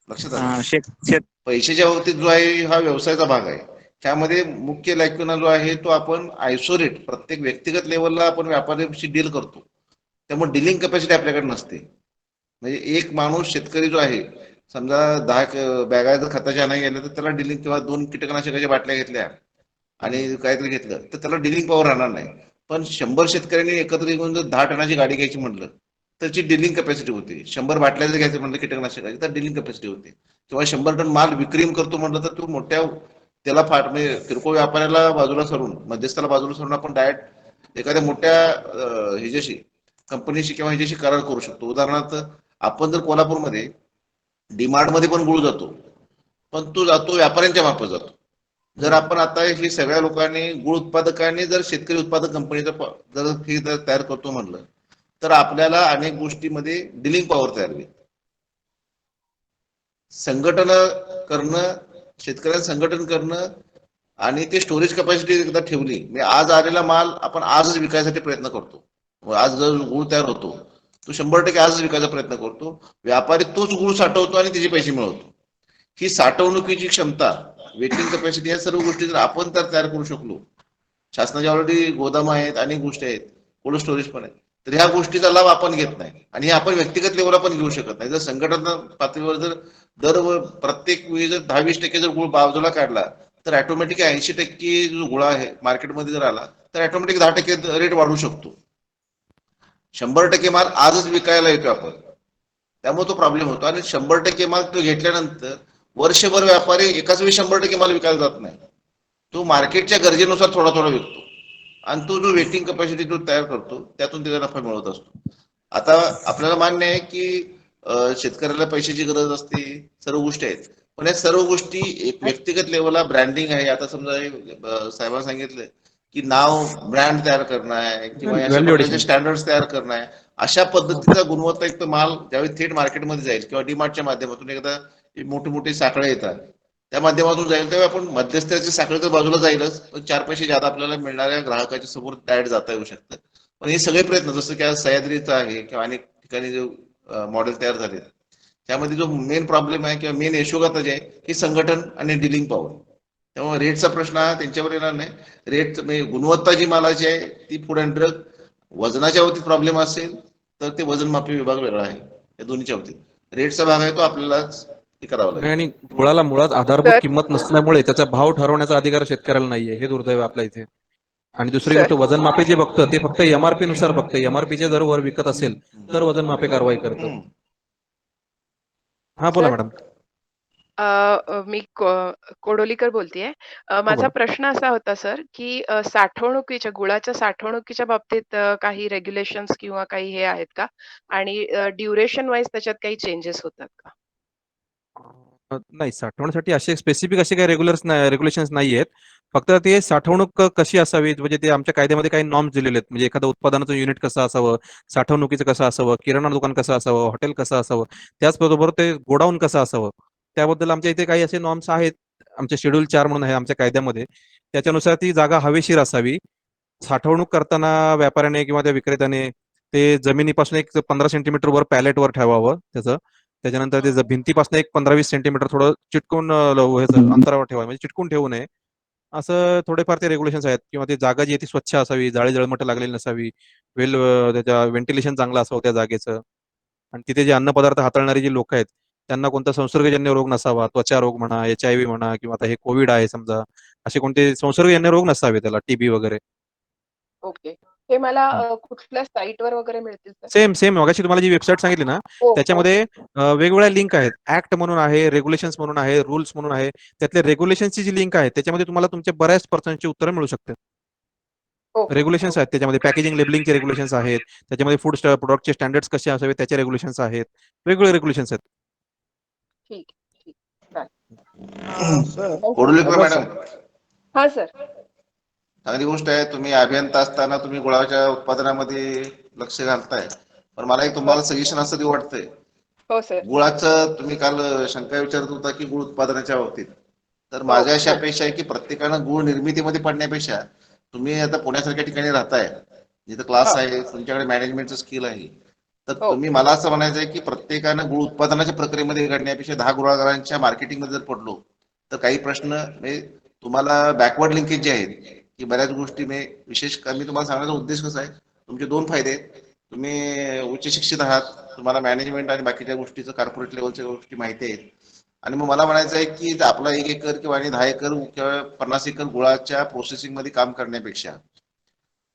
S1: लक्षात आलं? पैशाच्या बाबतीत जो आहे हा व्यवसायाचा भाग आहे. त्यामध्ये मुख्य लॅक्युना जो आहे तो आपण आयसोलेट प्रत्येक व्यक्तिगत लेवलला आपण व्यापाऱ्याशी डील करतो. त्यामुळे डिलिंग कॅपॅसिटी आपल्याकडे नसते. म्हणजे एक माणूस शेतकरी जो आहे, समजा 10 बॅगा जर खताच्या नाही गेल्या तर त्याला डिलिंग, किंवा 2 कीटकनाशकाच्या बाटल्या घेतल्या आणि काहीतरी घेतलं तर त्याला डिलिंग पॉवर राहणार नाही. पण 100 शेतकऱ्यांनी एकत्र येऊन जर 10 टनाची गाडी घ्यायची म्हटलं त्याची डिलिंग कॅपॅसिटी होते. 100 बाटल्या जर घ्यायचं म्हटलं कीटकनाशकाची तर डिलिंग कॅपॅसिटी होते. किंवा 100 टन माल विक्री करतो म्हटलं तर तो मोठ्या त्याला म्हणजे किरकोळ व्यापाऱ्याला बाजूला सरून, मध्यस्थाला बाजूला सरून आपण डायरेक्ट एखाद्या मोठ्या ह्याच्याशी, कंपनीशी किंवा ह्याच्याशी करार करू शकतो. उदाहरणार्थ आपण जर कोल्हापूरमध्ये डीमार्ट मध्ये पण गुळ जातो, पण तो जातो व्यापाऱ्यांच्या मार्फत जातो. जर आपण आता हे सगळ्या लोकांनी गुळ उत्पादकांनी जर शेतकरी उत्पादक कंपनीचं जर हे तयार करतो म्हणलं तर आपल्याला अनेक गोष्टीमध्ये डिलिंग पॉवर तयार होईल. संघटन करणं, शेतकऱ्यांचं संघटन करणं आणि ते स्टोरेज कॅपॅसिटी एकदा ठेवली, म्हणजे आज आलेला माल आपण आजच विकायसाठी प्रयत्न करतो. आज जर गुळ तयार होतो तो 100% आजच विकायचा प्रयत्न करतो. व्यापारी तोच गुळ साठवतो आणि त्याचे पैसे मिळवतो. ही साठवणुकीची क्षमता, वेटिंग कॅपॅसिटी, या सर्व गोष्टी जर आपण तयार करू शकलो, शासनाच्या ऑलरेडी गोदाम आहेत, अनेक गोष्टी आहेत, कोल्ड स्टोरेज पण आहे, तर ह्या गोष्टीचा लाभ आपण घेत नाही. आणि हे आपण व्यक्तिगत लेवलला पण घेऊ शकत नाही. जर संघटना पातळीवर जर प्रत्येक वेळी जर 10-20% जर गुळ बाजूला काढला तर ऑटोमॅटिक 80% जो गुळ आहे मार्केटमध्ये जर आला तर ऑटोमॅटिक 10% रेट वाढू शकतो. 100% माल आजच विकायला येतो आपण, त्यामुळे तो प्रॉब्लेम होतो. आणि 100% माल तो घेतल्यानंतर वर्षभर व्यापारी एकाच वेळी 100% माल विकायला जात नाही. तो मार्केटच्या गरजेनुसार थोडा थोडा विकतो आणि तो जो वेटिंग कॅपॅसिटी तो तयार करतो त्यातून त्याचा नफा मिळवत असतो. आता आपल्याला मान्य आहे की शेतकऱ्याला पैशाची गरज असते, सर्व गोष्टी आहेत, पण या सर्व गोष्टी एक व्यक्तिगत लेवलला ब्रँडिंग आहे. आता समजा साहेबांनी सांगितलं की नाव ब्रँड तयार करणं आहे किंवा अशा प्रकारचे स्टँडर्ड्स तयार करणं आहे. अशा पद्धतीचा गुणवत्तायुक्त माल ज्यावेळी थेट मार्केटमध्ये जाईल किंवा डीमार्टच्या माध्यमातून, एकदा मोठे मोठे साखळे येतात त्या माध्यमातून जाईल, तेव्हा आपण मध्यस्थाची साखळी तर बाजूला जाईलच, पण 4 पैसे ज्यादा आपल्याला मिळणाऱ्या ग्राहकाच्या समोर डायरेक्ट जाता येऊ शकतं. पण हे सगळे प्रयत्न, जसं की आज सह्याद्रीचा आहे किंवा अनेक ठिकाणी जो मॉडेल तयार झाले, त्यामध्ये जो मेन प्रॉब्लेम आहे किंवा मेन यशोगाथा जे आहे ही संघटन आणि डिलिंग पॉवर. त्यामुळे रेटचा प्रश्न हा त्यांच्यावर येणार नाही. रेट म्हणजे गुणवत्ता जी मालाची आहे ती फूड अँड ड्रग, वजनाच्या बाबतीत प्रॉब्लेम असेल तर ते वजन मापी विभाग वेगळा आहे. या दोन्हीच्या बाबतीत रेटचा भाग आहे तो आपल्यालाच हे करावा लागेल.
S2: आणि गुळाला मुळात आधारभूत किंमत नसल्यामुळे त्याचा भाव ठरवण्याचा अधिकार शेतकऱ्याला नाहीये, हे दुर्दैव आहे आपल्या इथे. आणि दुसरी गोष्ट, वजन मापे जे बघतं ते फक्त एमआरपी नुसार बघतं. एमआरपीच्या जर वर विकत असेल तर वजन मापे कारवाई करतं. हा बोला मॅडम.
S3: मी कोडोलीकर बोलतेय. माझा
S2: बोला.
S3: प्रश्न असा होता सर, की साठवणुकीच्या गुळाच्या साठवणुकीच्या बाबतीत काही रेग्युलेशन्स किंवा काही हे आहेत का? आणि ड्युरेशन वाईज त्याच्यात काही चेंजेस होतात का?
S2: नाही, साठवण्यासाठी असे स्पेसिफिक असे काही रेग्युलेशन्स नाही आहेत. फक्त ते साठवणूक कशी असावी, म्हणजे ते आमच्या कायद्यामध्ये काही नॉर्म्स दिलेले आहेत. म्हणजे एखादं उत्पादनाचं युनिट कसं असावं, साठवणुकीचं कसं असावं, किराणा दुकान कसं असावं, हॉटेल कसं असावं, त्याचबरोबर ते गोडाऊन कसं असावं, त्याबद्दल आमच्या इथे काही असे नॉर्म्स आहेत. आमचे शेड्यूल 4 म्हणून आहे आमच्या कायद्यामध्ये. त्याच्यानुसार ती जागा हवेशीर असावी. साठवणूक करताना व्यापाऱ्याने किंवा त्या विक्रेत्याने ते जमिनीपासून एक 15 सेंटीमीटर वर पॅलेटवर ठेवावं त्याचं. त्याच्यानंतर ते भिंतीपासून एक 15-20 सेंटीमीटर थोडं चिटकून अंतरावर ठेवावं, म्हणजे चिटकून ठेवू नये. असं थोडेफार ते रेग्युलेशन्स आहेत. किंवा ती जागा जी आहे ती स्वच्छ असावी, जाळी जळमट लागलेली नसावी, त्याच्या व्हेंटिलेशन चांगलं असावं त्या जागेचं. आणि तिथे जे अन्नपदार्थ हाताळणारी जी लोक आहेत त्यांना कोणता संसर्गजन्य रोग नसावा, त्वचा रोग म्हणा, HIV म्हणा, किंवा आता हे कोविड आहे समजा, असे कोणते संसर्गजन्य रोग नसावे त्याला, TB वगैरे.
S3: ओके. हे मला
S2: हं.
S3: कुठल्या साइटवर वगैरे मिळतील सर?
S2: सेम मगाशी तुम्हाला जी वेबसाईट सांगितली ना, त्याच्यामध्ये
S3: ओके.
S2: वेगवेगळ्या लिंक आहेत. ॲक्ट म्हणून आहे, रेग्युलेशन्स म्हणून आहे, रूल्स म्हणून आहे. त्यातल्या रेग्युलेशन्सची जी लिंक आहे, त्याच्यामध्ये तुम्हाला तुमच्या बऱ्याच प्रश्नांची उत्तरं मिळू शकतात.
S3: ओके.
S2: रेग्युलेशन्स आहेत त्याच्यामध्ये, पॅकेजिंग लेबलिंगचे रेग्युलेशन्स आहेत. त्याच्यामध्ये प्रॉडक्टचे स्टँडर्ड्स कसे असावे त्याचे रेग्युलेशन्स आहेत. वेगवेगळे रेग्युलेशन्स आहेत.
S3: ठीक आहे. ठीक. चालेल.
S4: Sir
S1: Kodulikar
S6: hello
S1: madam,
S6: sir.
S3: हां सर.
S1: चांगली गोष्ट आहे. तुम्ही अभियंता असताना तुम्ही गुळाच्या उत्पादनामध्ये लक्ष घालताय. पण मला एक तुम्हाला सजेशन असं देऊ वाटतंय.
S3: हो सर.
S1: गुळाचं तुम्ही काल शंका विचारत होता की गुळ उत्पादनाच्या बाबतीत. तर
S3: हो,
S1: माझी अशी
S3: हो.
S1: अपेक्षा आहे की प्रत्येकानं गुळ निर्मितीमध्ये पडण्यापेक्षा तुम्ही आता पुण्यासारख्या ठिकाणी राहताय, जिथं क्लास
S3: हो.
S1: आहे, तुमच्याकडे मॅनेजमेंटचं स्किल आहे, तर
S3: हो.
S1: तुम्ही मला असं म्हणायचं आहे की प्रत्येकानं गुळ उत्पादनाच्या प्रक्रियेमध्ये घडण्यापेक्षा 10 गुळागारांच्या मार्केटिंगमध्ये जर पडलो तर काही प्रश्न म्हणजे तुम्हाला बॅकवर्ड लिंकेज जे आहेत की बऱ्याच गोष्टी विशेष मी तुम्हाला सांगण्याचा उद्देश कसा आहे, तुमचे दोन फायदे आहेत. तुम्ही उच्च शिक्षित आहात, तुम्हाला मॅनेजमेंट आणि बाकीच्या गोष्टीचं कॉर्पोरेट लेवलच्या गोष्टी माहिती आहेत. आणि मग मला म्हणायचं आहे की आपला 1 एकर किंवा 10 एकर किंवा 50 एकर गुळाच्या प्रोसेसिंग मध्ये काम करण्यापेक्षा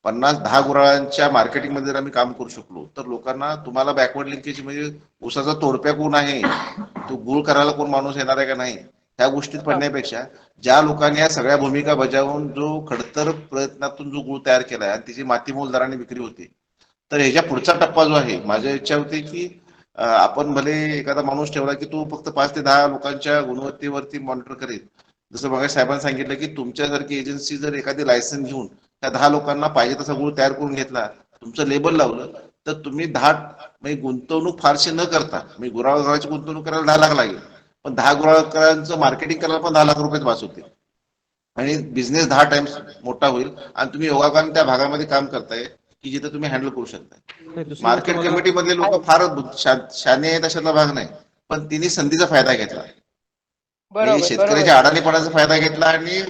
S1: 10 गुळांच्या मार्केटिंग मध्ये जर आम्ही काम करू शकलो तर लोकांना तुम्हाला बॅकवर्ड लिंकेज म्हणजे ऊसाचा तोडप्या कोण आहे, तो गुळ करायला कोण माणूस येणार आहे का नाही, ह्या गोष्टीत पडण्यापेक्षा ज्या लोकांनी या सगळ्या भूमिका बजावून जो खडतर प्रयत्नातून जो गुळ तयार केलाय आणि तिची मातीमोल दराने विक्री होते, तर ह्याच्या पुढचा टप्पा जो आहे, माझी इच्छा होती की आपण भले एखादा माणूस ठेवला की तो फक्त 5 ते 10 लोकांच्या गुणवत्तेवरती मॉनिटर करेल. जसं मग साहेबांनी सांगितलं की तुमच्यासारखी एजन्सी जर एखादी लायसन्स घेऊन त्या 10 लोकांना पाहिजे तसा गुळ तयार करून घेतला, तुमचं लेबल लावलं, तर तुम्ही 10 म्हणजे गुंतवणूक फारशी न करता, म्हणजे गुराळची गुंतवणूक करायला 10 लाख लागेल, पण 10 गुराळकरांचं मार्केटिंग करायला पण 10 लाख रुपये वाच होते आणि बिझनेस 10 टाइम्स मोठा होईल. आणि तुम्ही योगाकारण त्या भागामध्ये काम करताय की जिथे तुम्ही हँडल करू शकताय.
S2: नाही, दुसरी गोष्ट
S1: मार्केट
S2: मला
S1: कमिटी मधले लोक फार शाने आहेत अशातला भाग नाही, पण तिने संधीचा फायदा घेतला. म्हणजे
S3: बरोबर, बरोबर.
S1: शेतकऱ्याच्या अडाणीपणाचा फायदा घेतला आणि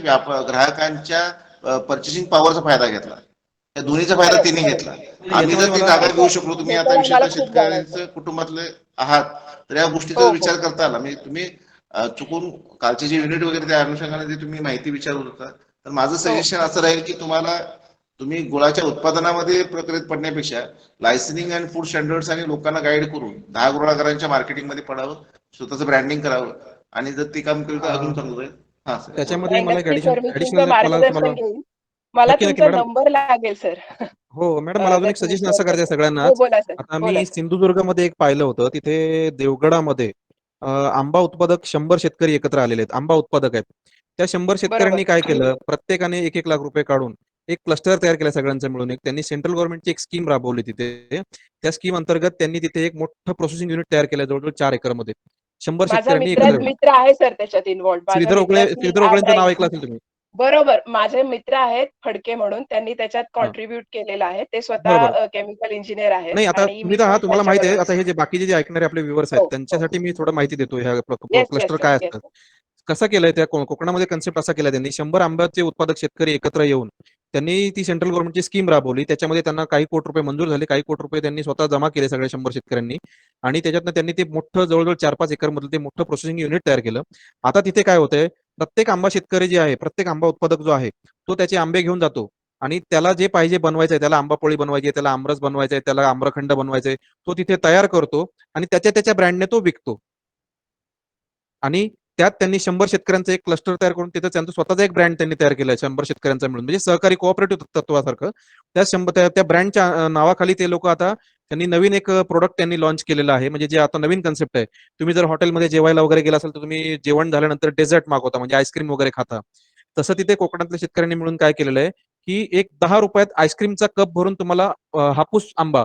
S1: ग्राहकांच्या पर्चेसिंग पॉवरचा फायदा घेतला. या दोन्हीचा फायदा
S3: खरंय,
S1: तिने
S3: खरंय.
S1: घेतला.
S2: नाही,
S1: आम्ही जर
S2: याच्यामध्ये
S1: ती
S2: मला
S1: जागा घेऊ शकलो, तुम्ही
S3: हे
S1: आता
S3: तर मला
S1: विशेषतः
S3: खूप जाणवतं.
S1: शेतकऱ्यांचं कुटुंबातले आहात, तर या गोष्टीचा
S3: हो, हो.
S1: विचार करता आला. म्हणजे तुम्ही चुकून कालचे जे युनिट वगैरे त्या अनुषंगाने जे तुम्ही माहिती विचारत होता, तर माझं
S3: हो.
S1: सजेशन असं राहील की तुम्ही गुळाच्या उत्पादनामध्ये प्रक्रियेत पडण्यापेक्षा लायसनिंग अँड फूड स्टँडर्ड्स आणि लोकांना गाईड करून 10 गुराळकरांच्या मार्केटिंगमध्ये पडावं, स्वतःचं ब्रँडिंग करावं आणि जर ते काम केलं तर अजून चांगलं होईल. हा सर.
S2: त्याच्यामध्ये
S3: नाही,
S2: मला एक
S3: नक्की सर. मी तुमचं
S2: ऍडिशनल मला
S3: मार्गदर्शन
S2: तुम्हाला
S3: घेईन. मला
S2: नक्की
S3: तुमचा
S2: मॅडम.
S3: नंबर लागेल सर.
S2: हो मॅडम, मला अजून एक
S3: त्यात मी
S2: सजेशन
S3: शेअर
S2: असं करायचं आहे
S3: करते. हो,
S2: सगळ्यांनाच.
S3: बोला सर.
S2: आता
S3: बोला
S2: मी
S3: सर.
S2: सिंधुदुर्गमध्ये एक पाहिलं होतं, तिथे देवगडामध्ये आंबा उत्पादक 100 शेतकरी एकत्र आलेले आहेत, आंबा उत्पादक आहेत. त्या 100
S3: बरोबर.
S2: शेतकऱ्यांनी काय केलं, प्रत्येकाने 1-1 लाख रुपये काढून एक क्लस्टर तयार केला सगळ्यांचं मिळून. एक त्यांनी सेंट्रल गव्हर्नमेंटची एक स्कीम राबवली तिथे. त्या स्कीम अंतर्गत त्यांनी तिथे एक मोठं प्रोसेसिंग युनिट तयार केलं जवळजवळ 4 एकरमध्ये. 100
S3: माझा
S2: शेतकऱ्यांनी एकत्र येऊन.
S3: मित्र आहे सर त्याच्यात इन्व्हॉल्व. माझ्या मित्राची
S2: श्रीधर
S3: आज
S2: ओगळेंचं नाव
S3: आहे.
S2: ऐकलं असेल तुम्ही.
S3: बरोबर. माझे मित्र आहेत फडके म्हणून. त्यांनी त्याच्यात
S2: हां,
S3: कॉन्ट्रिब्यूट केलेलं आहे. ते स्वतः
S2: बरोबर.
S3: केमिकल इंजिनिअर आहेत
S2: नाही, आता
S3: आणि मी
S2: तुम्ही तर
S3: पण
S2: आहात, तुम्हाला माहिती आहे.
S3: त्यांच्याबरोबर.
S2: आता हे जे बाकीचे जे ऐकणारे आपले व्ह्युअर्स आहेत,
S3: हो, हो.
S2: त्यांच्यासाठी मी थोडं माहिती देतो. ह्या
S3: येस, येस
S2: क्लस्टर
S3: सर.
S2: काय
S3: येस
S2: असतात.
S3: सर.
S2: कसं केलंय त्या कोकणामध्ये कन्सेप्ट असा केला त्यांनी, 100 आंब्याचे उत्पादक शेतकरी एकत्र येऊन त्यांनी ती सेंट्रल गव्हर्नमेंटची स्कीम राबवली. त्याच्यामध्ये त्यांना काही कोटी रुपये मंजूर झाले, काही कोटी रुपये त्यांनी स्वतः जमा केले सगळ्या 100 शेतकऱ्यांनी. आणि त्याच्यातनं त्यांनी ते मोठं जवळजवळ 4-5 एकर मधलं ते मोठं प्रोसेसिंग युनिट तयार केलं. आता तिथे काय होतंय, प्रत्येक आंबा शेतकरी जे आहे, प्रत्येक आंबा उत्पादक जो आहे, तो त्याचे आंबे घेऊन जातो आणि त्याला जे पाहिजे बनवायचंय, त्याला आंबापोळी बनवायची आहे, त्याला आमरस बनवायचा आहे, त्याला आम्रखंड बनवायचा आहे, तो तिथे तयार करतो आणि त्याच्या ब्रँडने तो विकतो. आणि त्यात त्यांनी 100 शेतकऱ्यांचं एक क्लस्टर तयार करून तिथं त्यांचा स्वतःचा एक ब्रँड त्यांनी तयार केलाय 100 शेतकऱ्यांचा मिळून, म्हणजे सहकारी कोऑपरेटिव्ह तत्वासारखं. त्या ब्रँडच्या नावाखाली ते लोक आता त्यांनी नवीन एक प्रोडक्ट त्यांनी लॉन्च केलेलं आहे, म्हणजे जे आता नवीन कन्सेप्ट आहे. तुम्ही जर हॉटेलमध्ये जेवायला वगैरे गेला असाल तर तुम्ही जेवण झाल्यानंतर डेझर्ट मागवता, म्हणजे आईस्क्रीम वगैरे खाता. तसं तिथे कोकणातल्या शेतकऱ्यांनी मिळून काय केलेलं आहे की एक 10 रुपयात आईस्क्रीमचा कप भरून तुम्हाला हापूस आंबा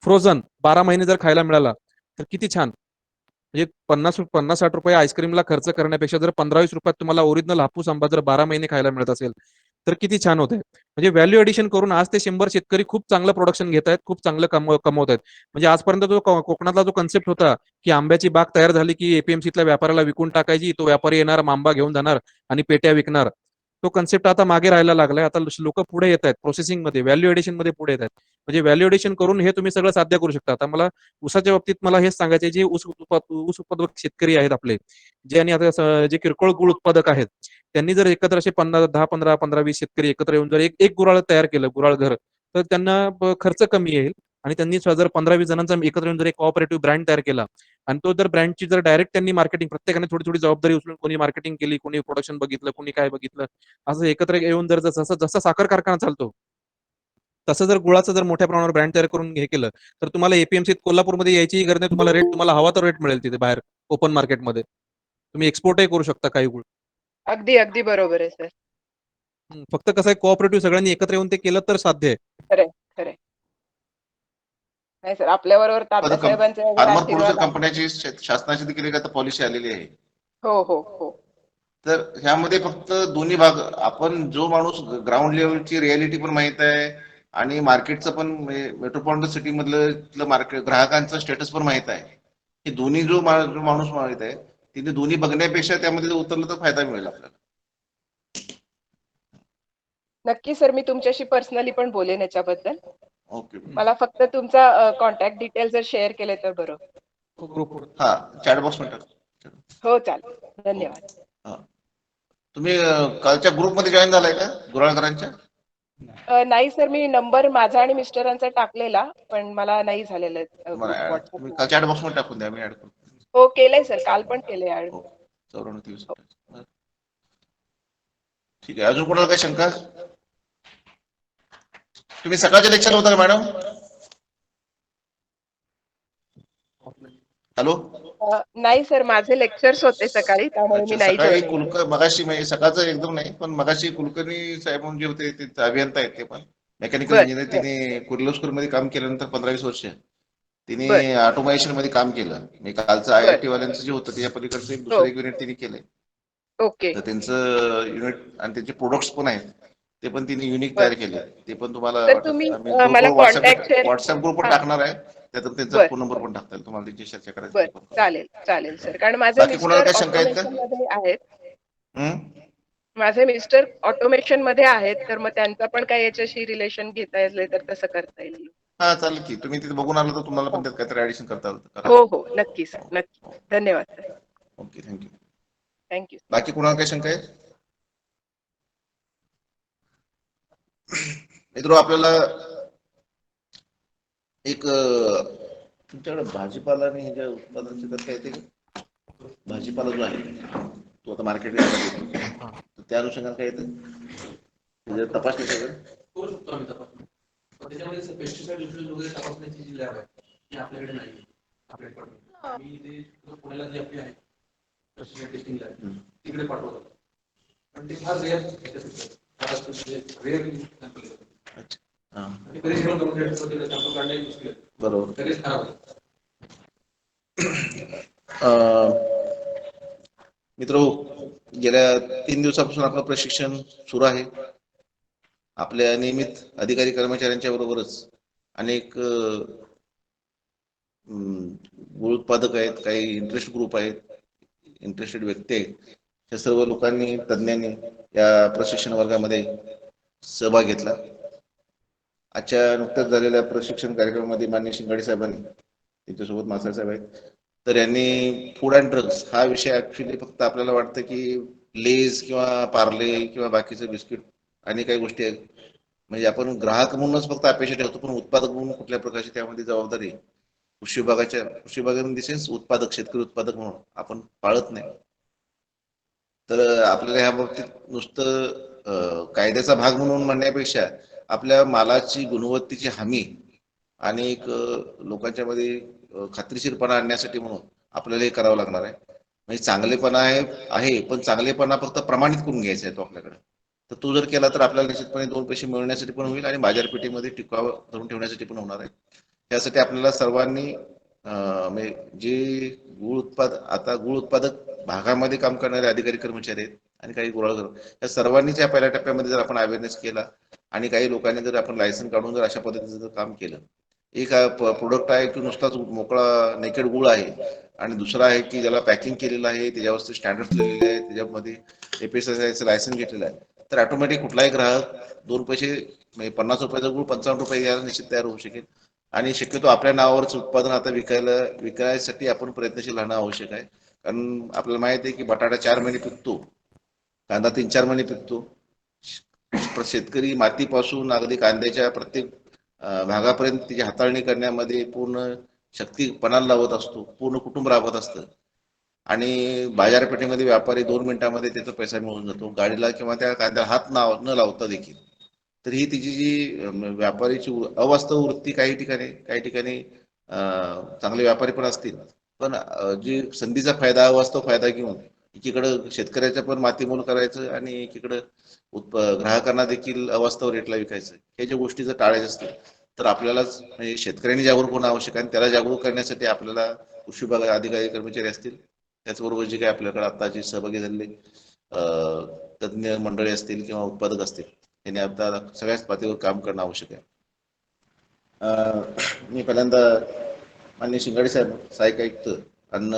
S2: फ्रोझन 12 महिने जर खायला मिळाला तर किती छान. म्हणजे 50-60 रुपये आईस्क्रीमला खर्च करण्यापेक्षा जर 15-20 रुपयात तुम्हाला ओरिजिनल हापूस आंबा जर 12 महिने खायला मिळत असेल तर किती छान होत आहे. म्हणजे व्हॅल्यू एडिशन करून आज ते 100 शेतकरी खूप चांगलं प्रोडक्शन घेत आहेत, खूप चांगलं कमवत आहेत. म्हणजे आजपर्यंत जो कोकणातला जो कन्सेप्ट होता की आंब्याची बाग तयार झाली की एपीएमसीतल्या व्यापाऱ्याला विकून टाकायची, तो व्यापारी येणार, आंबा घेऊन जाणार आणि पेट्या विकणार. तो कन्सेप्ट आता मागे राहायला लागलाय. आता लोक पुढे येत आहेत प्रोसेसिंग मध्ये, व्हॅल्यू एडिशन मध्ये पुढे येत आहेत. म्हणजे व्हॅल्यू एडिशन करून हे तुम्ही सगळं साध्य करू शकता. आता मला ऊसाच्या बाबतीत मला हेच सांगायचे, जे ऊस उत्पादक शेतकरी आहेत आपले, जे आणि आता जे किरकोळ गुळ उत्पादक आहेत, त्यांनी जर एकत्र असे 10-15-20 शेतकरी एकत्र येऊन जर एक गुराळ तयार केलं, गुराळ घर, तर त्यांना खर्च कमी येईल. आणि त्यांनी जर 15-20 जणांचा एकत्र येऊन जर एक कोऑपरेटिव्ह ब्रँड तयार केला, आणि तो जर ब्रँडची जर डायरेक्ट त्यांनी मार्केटिंग, प्रत्येकाने थोडी थोडी जबाबदारी उचलून, कोणी मार्केटिंग केली, कोणी प्रोडक्शन बघितलं, कोणी काय बघितलं, असं एकत्र येऊन जर जसं जसा साखर कारखाना चालतो, तसं जर गुळाचं जर मोठ्या प्रमाणावर ब्रँड तयार करून हे केलं, तर तुम्हाला एपीएमसीत कोल्हापूरमध्ये यायची गरज नाही. तुम्हाला रेट, तुम्हाला हवा तर रेट मिळेल तिथे बाहेर ओपन मार्केटमध्ये. तुम्ही एक्सपोर्टही करू शकता काही गुळ.
S3: अगदी अगदी बरोबर आहे सर.
S2: फक्त कसं आहे, कोऑपरेटिव्ह सगळ्यांनी एकत्र येऊन ते केलं तर साध्य आहे.
S3: खरंय खरंय. नाही सर, आपल्याबरोबर तात्या साहेबांचे वगैरे
S1: फार्मर
S3: आशीर्वाद
S1: प्रोड्युसर
S3: आहे.
S1: कंपन्याची शासनाची देखील एक आता पॉलिसी आलेली आहे.
S3: हो हो हो.
S1: तर ह्यामध्ये फक्त दोन्ही भाग, आपण जो माणूस ग्राउंड लेवलची रियालिटी पण माहित आहे आणि मार्केटचं पण, मेट्रोपॉलिटन सिटी मधलं मार्केट ग्राहकांचं स्टेटस पण माहित आहे. हे दोन्ही जो माणूस माहित आहे, तिने दोन्ही बघण्यापेक्षा त्यामध्ये जर उतरलं तर फायदा मिळेल आपल्याला.
S3: नक्की सर, मी तुमच्याशी पर्सनली पण बोलेन याच्याबद्दल.
S1: ओके.
S3: मला फक्त तुमचा कॉन्टॅक्ट डिटेल जर शेअर केले तर बरं.
S1: हा, चॅट बॉक्स मध्ये टाका.
S3: हो चालेल, धन्यवाद.
S1: हा, तुम्ही कालच्या ग्रुपमध्ये जॉईन झालाय का गुराळकरांच्या?
S3: नाही सर, मी नंबर माझा आणि मिस्टरांचा टाकलेला, पण मला नाही झालेलं
S1: तुम्ही
S3: व्हॉट्सअप.
S1: काल चॅट बॉक्स मध्ये टाकून द्या, मी ऍड करतो.
S3: हो केलंय सर, काल पण केलंय ऍड.
S1: 94-23. ठीक आहे. अजून कोणाला काय शंका? तुम्ही सकाळच्या लेक्चर होता का मॅडम? हॅलो.
S3: नाही सर, माझे लेक्चर्स होते सकाळी, त्यामुळे मी नाही
S1: सकाळी
S3: जॉईन.
S1: मगाशी म्हणजे सकाळचं एकदम नाही, पण मगाशी कुलकर्णी साहेब म्हणून जे होते ते अभियंता आहेत, ते पण मेकॅनिकल
S3: बर
S1: इंजिनियर. तिने कुर्लोस्कर मध्ये काम केल्यानंतर 15-20 वर्ष तिने
S3: बर
S1: ऑटोमेशन मध्ये काम केलं. मी कालचं IIT वाल्यांचं जे होतं, त्या पलीकडचं एक
S3: हो.
S1: दुसरं एक युनिट तिने केलंय.
S3: ओके
S1: तर त्यांचं युनिट आणि त्यांचे प्रोडक्ट्स पण आहेत, ते पण तिने युनिक
S3: बर.
S1: तयार केले. ते पण तुम्हाला
S3: तर तुम्ही मला कॉन्टॅक्ट शेअर.
S1: व्हॉट्सअप ग्रुपवर
S3: हा,
S1: टाकणार आहे. त्यातून त्यांचा
S3: बर
S1: फोन नंबर पण टाकता येईल तुम्हाला, त्यांची चर्चा करायची
S3: बर,
S1: ती पण करा.
S3: चालेल चालेल सर, कारण माझे
S1: बाकी कोणाला
S3: मिस्टर
S1: काय शंका आहेत का?
S3: ऑटोमेशन मध्ये आहेत.
S1: हम्म?
S3: माझे मिस्टर ऑटोमेशन मध्ये आहेत, तर मग त्यांचा पण काही याच्याशी रिलेशन घेता येईल तर तसं करता येईल.
S1: हा चालेल की, तुम्ही तिथे बघून आलं तर तुम्हाला पण
S3: हो
S1: त्यात काहीतरी ऍडिशन करता आलं तर करा.
S3: हो हो, नक्की सर, नक्की. धन्यवाद सर.
S1: Okay, thank you.
S3: थँक्यू.
S1: बाकी कोणाला काय शंका आहे? मित्र, आपल्याला एक तुमच्याकडे भाजीपाला आणि ह्याच्या उत्पादनाची करता येते का? भाजीपाला जो आहे तो आता मार्केटला येतो, तर त्या अनुषंगाने काय येतं तपासणी सगळं
S2: करू शकतो आम्ही तपासणी. पण त्याच्यामध्ये पेस्टिसाइड वगैरे तपासण्याची जी लॅब आहे ती आपल्याकडे नाही. आपल्याकडे आम्ही ते पुण्याला जी आपली आहे टेस्टिंग लॅब, तिकडे पाठवतो. पण ते फार रेअर
S1: बरोबर. मित्र, गेल्या 3 दिवसापासून आपलं प्रशिक्षण सुरू आहे. आपल्या नियमित अधिकारी कर्मचाऱ्यांच्या बरोबरच अनेक गुळ उत्पादक आहेत, काही इंटरेस्ट ग्रुप आहेत, इंटरेस्टेड व्यक्ती आहेत. या सर्व लोकांनी, तज्ञांनी या प्रशिक्षण वर्गामध्ये सहभाग घेतला. आजच्या नुकत्याच झालेल्या प्रशिक्षण कार्यक्रमामध्ये माननीय शिंगाडे साहेबांनी, त्यांच्यासोबत मासाळ साहेब आहेत, तर यांनी फूड अँड ड्रग्स हा विषय ऍक्च्युली फक्त आपल्याला वाटतं की लेज किंवा पार्ले किंवा बाकीचं बिस्किट आणि काही गोष्टी आहेत, म्हणजे आपण ग्राहक म्हणूनच फक्त अपेक्षा ठेवतो, पण उत्पादक म्हणून कुठल्या प्रकारची त्यामध्ये जबाबदारी कृषी विभाग इन द सेन्स उत्पादक, शेतकरी उत्पादक म्हणून आपण पाळत नाही. तर आपल्याला ह्या बाबतीत नुसतं कायद्याचा भाग म्हणून म्हणण्यापेक्षा आपल्या मालाची गुणवत्तेची हमी आणि एक लोकांच्या मध्ये खात्रीशीरपणा आणण्यासाठी म्हणून आपल्याला हे करावं लागणार आहे. म्हणजे चांगलेपणा आहे, पण चांगलेपणा फक्त प्रमाणित करून घ्यायचा आहे तो आपल्याकडे. तर तो जर केला तर आपल्याला निश्चितपणे 2 पैसे मिळवण्यासाठी पण होईल आणि बाजारपेठेमध्ये टिकाव धरून ठेवण्यासाठी पण होणार आहे. त्यासाठी आपल्याला सर्वांनी जे आता गुळ उत्पादक भागामध्ये काम करणारे अधिकारी कर्मचारी आहेत आणि काही गुराळकर, या सर्वांनीच या पहिल्या टप्प्यामध्ये जर आपण अवेअरनेस केला आणि काही लोकांनी जर आपण लायसन काढून जर अशा पद्धतीचं जर काम केलं, एक प्रोडक्ट आहे की नुसताच मोकळा नेकेड गुळ आहे आणि दुसरा आहे की ज्याला पॅकिंग केलेलं आहे, त्याच्यावर स्टँडर्ड लिहिलेले आहे, त्याच्यामध्ये FSSAI लायसन घेतलेलं आहे, तर ऑटोमॅटिक कुठलाही ग्राहक 2 पैसे म्हणजे 50 रुपयाचा गुळ 55 रुपये घ्यायला निश्चित तयार होऊ शकेल. आणि शक्यतो आपल्या नावावरच उत्पादन आता विकायसाठी आपण प्रयत्नशील राहणं आवश्यक आहे. कारण आपल्याला माहिती आहे की बटाटा 4 महिने पिकतो, कांदा 3-4 महिने पिकतो. शेतकरी मातीपासून अगदी कांद्याच्या प्रत्येक भागापर्यंत त्याची हाताळणी करण्यामध्ये पूर्ण शक्ती पणाला लावत असतो, पूर्ण कुटुंब राबत असतं. आणि बाजारपेठेमध्ये व्यापारी 2 मिनिटांमध्ये त्याचा पैसा मिळून जातो, गाडीला किंवा त्या कांद्याला हात न लावता देखील. तर ही तिची जी व्यापारीची अवास्तव वृत्ती काही ठिकाणी चांगले व्यापारी पण असतील, पण जी संधीचा फायदा अवास्तव फायदा घेऊन एकीकडं शेतकऱ्याचं पण मातीमोल करायचं आणि एकीकडं ग्राहकांना देखील अवास्तव रेटला विकायचं, हे ज्या गोष्टी जर टाळायच्या असतील तर आपल्यालाच म्हणजे शेतकऱ्यांनी जागरूक होणं आवश्यक आहे. आणि त्याला जागरूक करण्यासाठी आपल्याला कृषी विभाग अधिकारी कर्मचारी असतील, त्याचबरोबर जे काही आपल्याकडे आताचे सहभागी झालेले तज्ज्ञ मंडळी असतील किंवा उत्पादक असतील, यांनी आता सगळ्याच पातळीवर काम करणं आवश्यक आहे. मी पहिल्यांदा माननीय शिंगाडे साहेब, सहाय्यक आयुक्त अन्न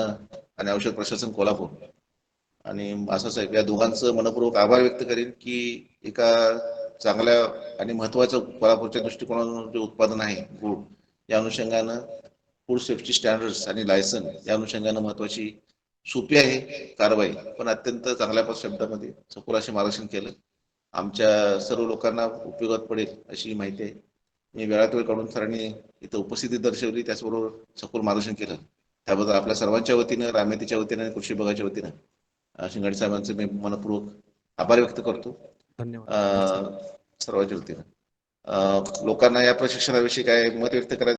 S1: आणि औषध प्रशासन कोल्हापूर आणि साहेब या दोघांचं मनपूर्वक आभार व्यक्त करेन की एका चांगल्या आणि महत्वाचं कोल्हापूरच्या दृष्टिकोनातून जे उत्पादन आहे गुळ, या अनुषंगानं फूड सेफ्टी स्टँडर्ड्स आणि लायसन या अनुषंगानं महत्वाची सोपी आहे कारवाई, पण अत्यंत चांगल्या शब्दामध्ये सखोल असे मार्गदर्शन केलं. आमच्या सर्व लोकांना उपयोगात पडेल अशी माहिती आहे. मी वेळात वेळ काढून सरांनी इथं उपस्थिती दर्शवली, त्याचबरोबर सखोल मार्गदर्शन केलं. त्याबद्दल आपल्या सर्वांच्या वतीनं, रामेतीच्या वतीनं आणि कृषी विभागाच्या वतीनं शिंगाडे साहेबांचे मी मनपूर्वक आभार व्यक्त करतो.
S2: धन्यवाद.
S1: सर्वांच्या वतीनं लोकांना या प्रशिक्षणाविषयी काय मत व्यक्त करायचं